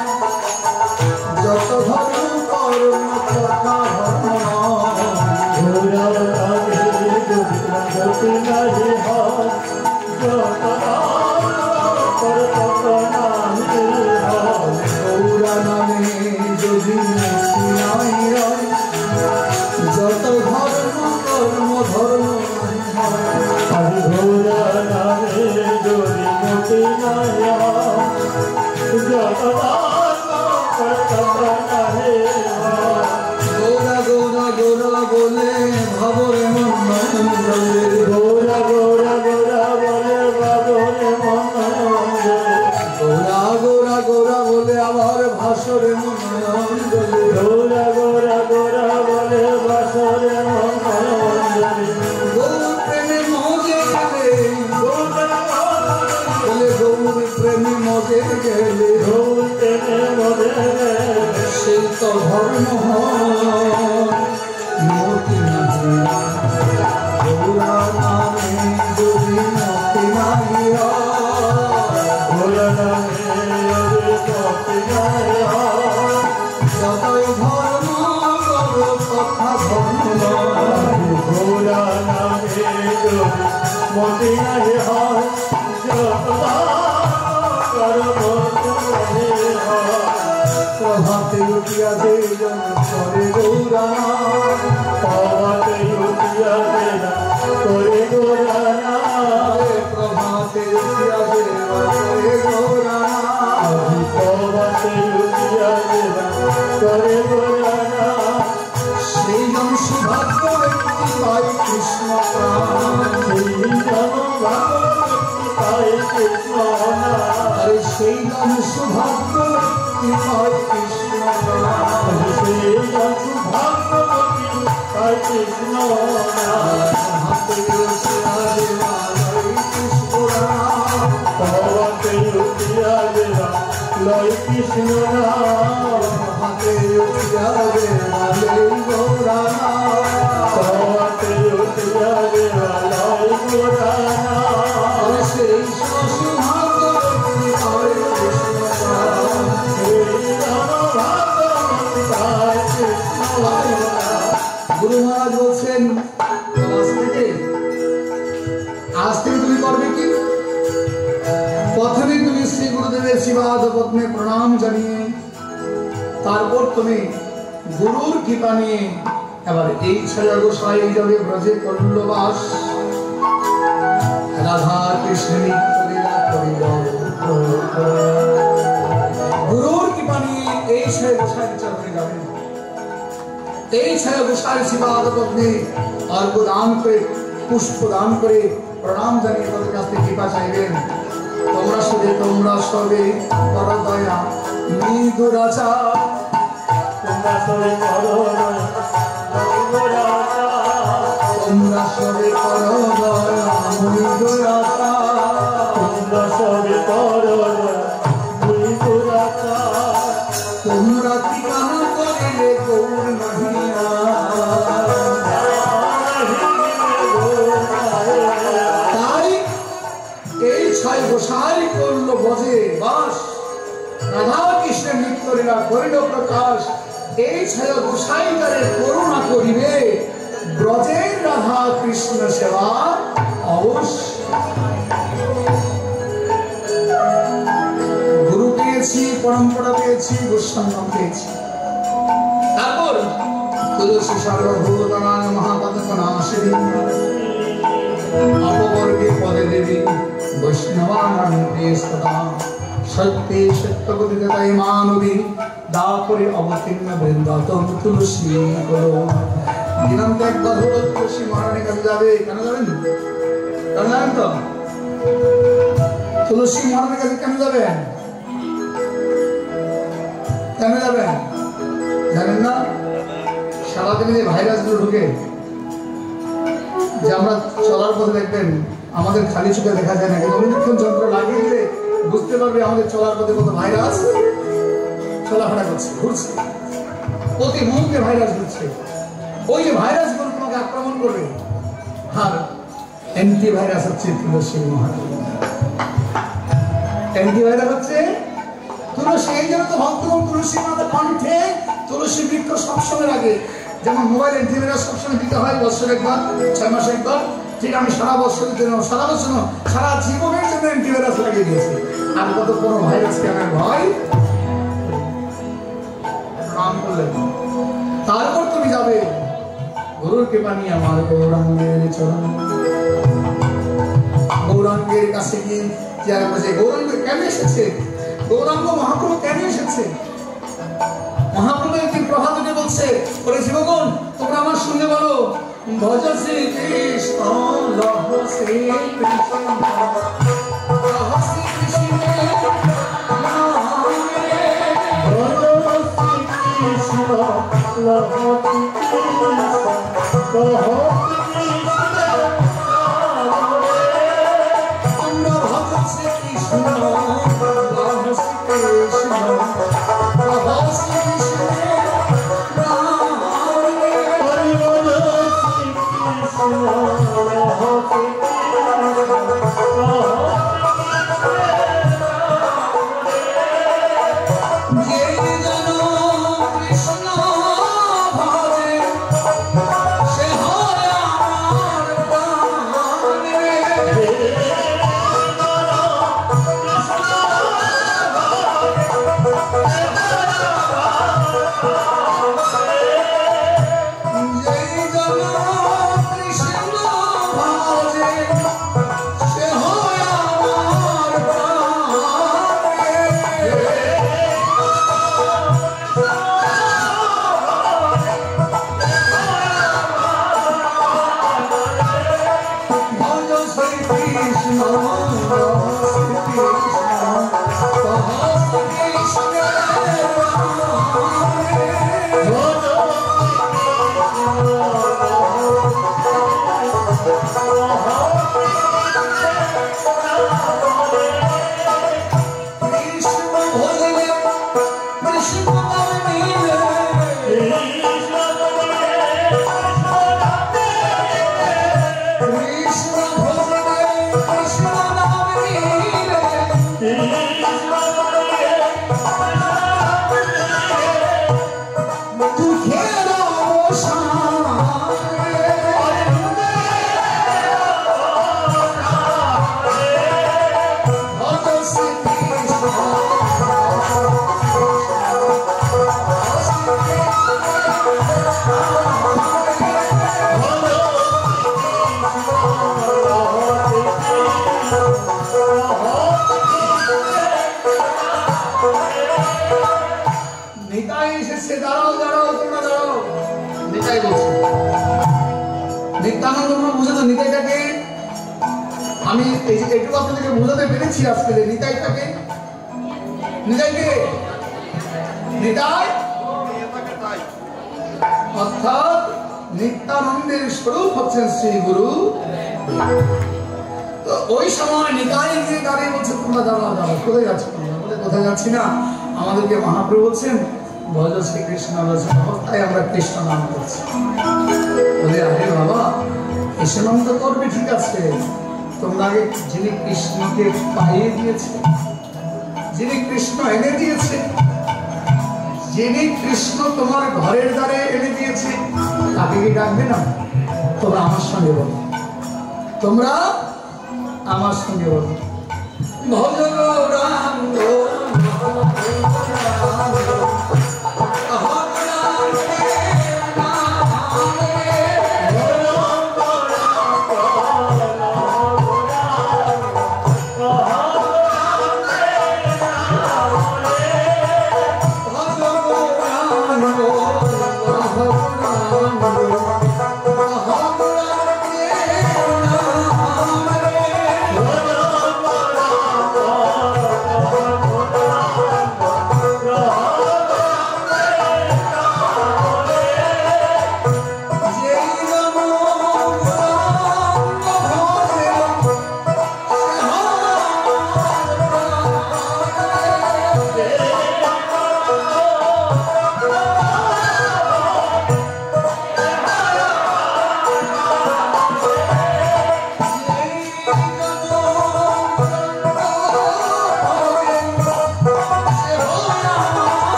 যত ধর্ম কর্ম কথা গোড়া নামে তোমার মতি নাহি হয়, যত গৌরা নামে যদি মতি নাই রয়, যত ধর্ম কর্ম ধর্ম গৌরা নামে যদি মতি নাই রয়, যত গৌরা গৌরা গৌরা বলে ভাবরে মন গৌরা গৌরা গৌরা বলে বাবরে মন, গৌরা গৌরা গৌরা বলে আবার ভাসরে মন, গৌরা গৌরা গৌরা বলে বাসরে মন, গৌর প্রেমে মজে গেলে বলে গৌর প্রেমে মজে গেলে গৌর প্রেমে মজে গেলে সেই তো ধর্ম মতি নাহি, গৌরা নামে যদি মতি নাহি গৌরা নামে যদি মতি নাই রয়, যতই ধর্ম করো কথা ধর্ম গৌরা নামে যদি মতি নাই হয়, যত প্রভাতে উঠিয়া যে জন করে গৌরা, প্রভাতে উঠিয়া যে করে গৌরা, প্রভাতে উঠিয়া যে করে গৌরা, প্রভাতে উঠিয়া যে করে গৌরা, সেই জন সৌভাগ্য ব্যক্তি পাই কৃষ্ণ প্রাণ, সেই জন পাই কৃষ্ণ, আরে সেই জন সৌভাগ্য ব্যক্তি পাই কৃষ্ণ প্রাণ, সেই জন সৌভাগ্যবতী পাই কৃষ্ণ, হাতে উঠিয়া যে কৃষ্ণ রাম, প্রভাতে উঠিয়া যে লয় কৃষ্ণ নাম, হাতে উঠিয়া যে গৌরা, প্রভাতে উঠিয়া যে লয় গৌরা, সেই সৌভাগ্য ব্যক্তি পাই কৃষ্ণ প্রাণ। গুরু মহারাজ বলছেন আজ থেকে তুমি করবে কি, প্রথমে তুমি শ্রী গুরুদেবের শিবাদ পদ্মে প্রণাম জানিয়ে তারপর তুমি গুরুর কৃপা নিয়ে এবার এই ছায়া গোসাই যাবে ব্রজে করল বাস, রাধা কৃষ্ণ নিত্য লীলা করিল, গুরুর কৃপা নিয়ে এই ছায়া গোসাই চরণে যাবে, এই ছায়া গোসাই শিবাদ পদ্মে অর্ঘ দান করে পুষ্প দান করে প্রণাম জানিয়ে তাদের কাছ থেকে কৃপা চাইবেন। তোমরা সবে কর দয়া মৃদুরাচার, তোমরা সবে করো তোমরা সবে কর দয়া মৃদুরাচার, তোমরা সবে করো তোমরা ঠিকানা করিলে গৌর নাহিয়া, প্রকাশ এই ছায়া গোসাই তারে করুণা করিবে ব্রজের রাধা কৃষ্ণ সেবা অবশ্য। গুরু পেয়েছি, পরম্পরা পেয়েছি, গোস্বামী পেয়েছি। তারপর তুলসী সর্বভূতানাং মহাপদ্মনাশিনী অপবর্গে পদে দেবী বৈষ্ণবানাং প্রিয়স্ততা সত্যে সত্যগতিতে তাই মানবী দাপরে অবতীর্ণ বৃন্দাতন তুলসী করো। দিনান্ত এক গধূর তুলসী মহারানীর কাছে যাবে। কেন যাবেন? কেন জানেন তো? তুলসী মহারানীর কাছে কেন যাবেন? কেন যাবেন জানেন না? সারাদিনে যে ভাইরাসগুলো ঢুকে, যে আমরা চলার পথে দেখবেন আমাদের খালি চোখে দেখা যায় না, কিন্তু অনুবীক্ষণ যন্ত্র লাগিয়ে দিলে বুঝতে পারবে আমাদের চলার পথে কত ভাইরাস চলাফেরা করছে, ঘুরছে, প্রতি মুহূর্তে ভাইরাস ঘুরছে। ওই যে ভাইরাসগুলো তোমাকে আক্রমণ করবে, আর অ্যান্টিভাইরাস হচ্ছে তুলসী মহারানী। অ্যান্টিভাইরাস হচ্ছে তুলসী। এই জন্য তো ভক্তগণ তুলসী মাতা কণ্ঠে তুলসী বৃক্ষ সবসময় লাগে। যেমন মোবাইল অ্যান্টিভাইরাস সবসময় দিতে হয় বছরে একবার, 6 মাসে একবার, ঠিক আমি সারা বছরের জন্য, সারা বছর সারা জীবনের জন্য অ্যান্টিভাইরাস লাগিয়ে দিয়েছি। আর কত কোনো ভাইরাসকে আমার ভয় নাম করলেন। তারপর তুমি যাবে গুরুর কৃপা নিয়ে আমার গৌরাঙ্গের চরণ। গৌরাঙ্গের কাছে গিয়ে চেয়ারে বসে গৌরাঙ্গ কেন এসেছে, গৌরাঙ্গ মহাপ্রভু কেন এসেছে? মহাপ্রভু একদিন প্রভাতে বলছে, ওরে জীবগণ তোমরা আমার শুনে বলো, ভজ শ্রী কৃষ্ণ লভ শ্রী কৃষ্ণ লভ শ্রী কৃষ্ণ আমি একটু আপনাদেরকে বোঝাতে পেরেছি আজকে যে নিতাইটাকে, নিতাইকে নিতাই অর্থাৎ নিত্যানন্দের স্বরূপ হচ্ছেন শ্রী গুরু। তো ওই সময় নিতাই গিয়ে দাঁড়িয়ে বলছে তোমরা দাঁড়াও দাঁড়াও, কোথায় যাচ্ছ? বলে কোথায় যাচ্ছি না, আমাদেরকে মহাপ্রভু বলছেন ভজ শ্রীকৃষ্ণ অবস্থায় আমরা কৃষ্ণ নাম করছি। বলে আরে বাবা কৃষ্ণ নাম তো করবে, ঠিক আছে, তোমরা আগে যিনি কৃষ্ণকে পাইয়ে দিয়েছে, যিনি কৃষ্ণ এনে দিয়েছে যিনি কৃষ্ণ তোমার ঘরের দ্বারে এনে দিয়েছে তাকে কি ডাকবে না? তোমরা আমার সঙ্গে বলো, তোমরা আমার সঙ্গে বলো, ভজ গৌরাঙ্গ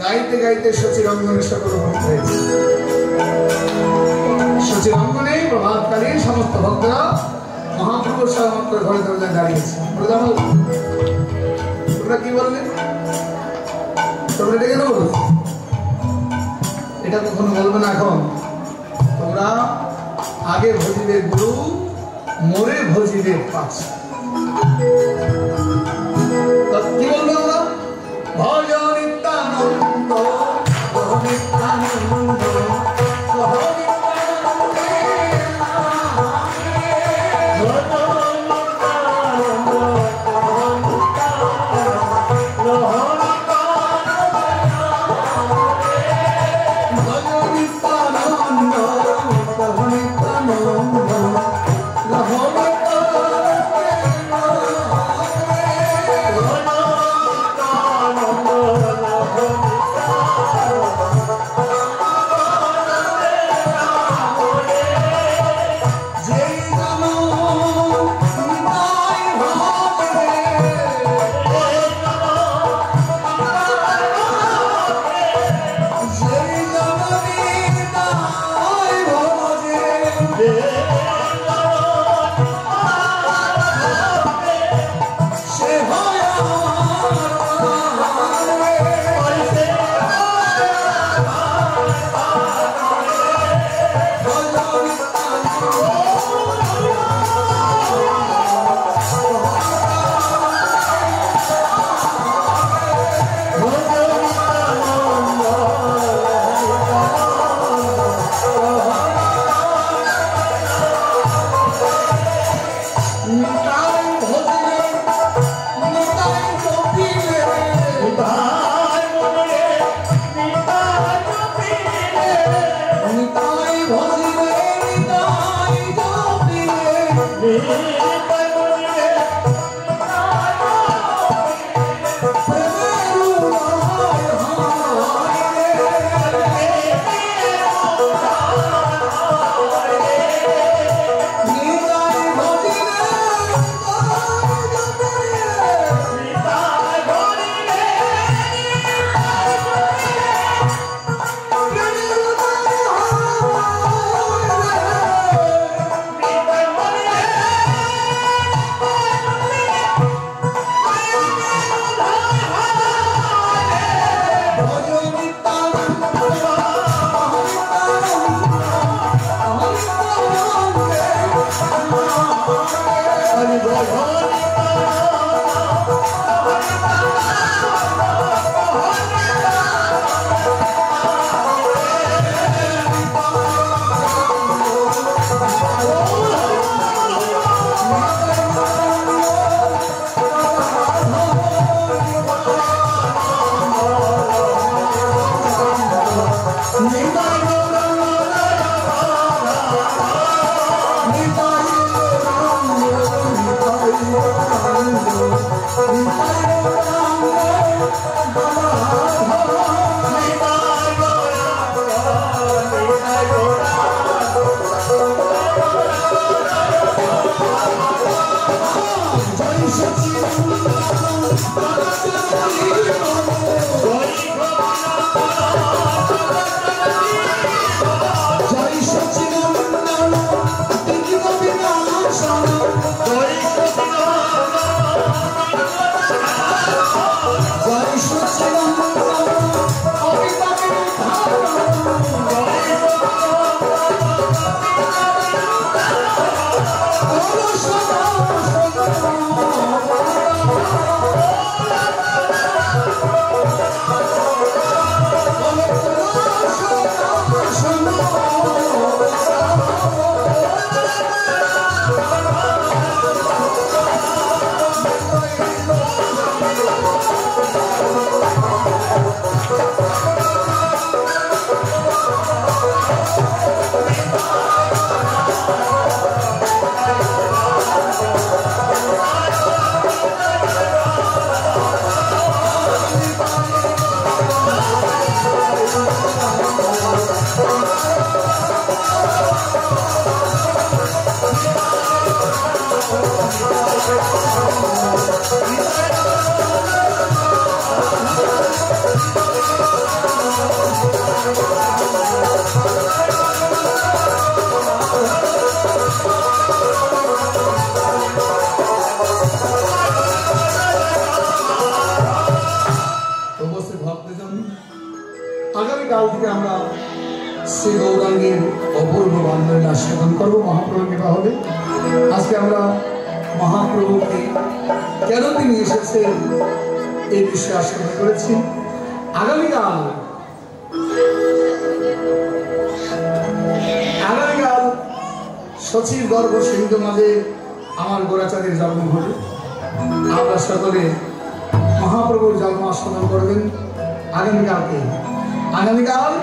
গাইতে গাইতে সচিরঙ্গনে সকল ভক্ত হয়েছে। সচিরঙ্গনে প্রভাতকালীন সমস্ত ভক্তরা মহাপ্রভুর সামন্ত ঘরে দরজায় দাঁড়িয়েছে। তোমরা কি বললে? তোমরা এটা কেন বলছো? এটা কখনো বলবে না। এখন তোমরা আগে ভজিবে গুরু, মোরে ভজিবে পাঁচ। কি বলবে আমরা? ভজ নিত্যানন্দ, নিত্যানন্দ, Oh আগামীকাল থেকে আমরা শ্রী গৌরাঙ্গের অপূর্ব বান্ধবের আস্বাদন করবো। মহাপ্রভু কৃপা হবে। আজকে আমরা মহাপ্রভুকে কেন তিনি এসেছেন এই বিষয়ে আস্বাদন করেছি। আগামীকাল সচিব গর্ভ সিন্ধু মাঝে আমার গোরাচাঁদের জন্ম হবে। আমরা সকলে মহাপ্রভুর জন্ম আস্বাদন করবেন আগামীকাল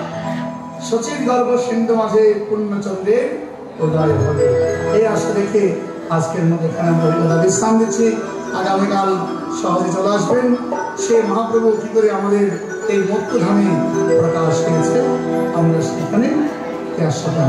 সচিব গর্ভ সিন্ধু মাঝে পূর্ণচন্দ্রের উদয় হবে। এই আশা রেখে আজকের মধ্যে এখানে আমরা বিশ্রাম দিচ্ছি। আগামীকাল সহজে চলে আসবেন। সে মহাপ্রভু কি করে আমাদের এই মত্তধামে প্রকাশ পেয়েছে আমরা সেখানে আস্বাদন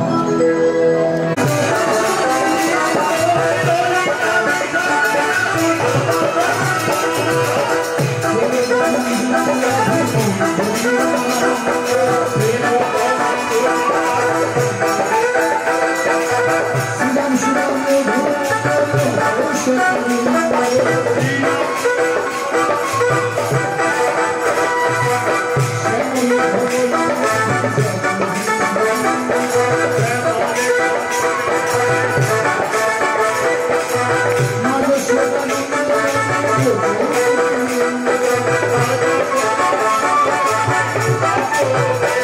Oh,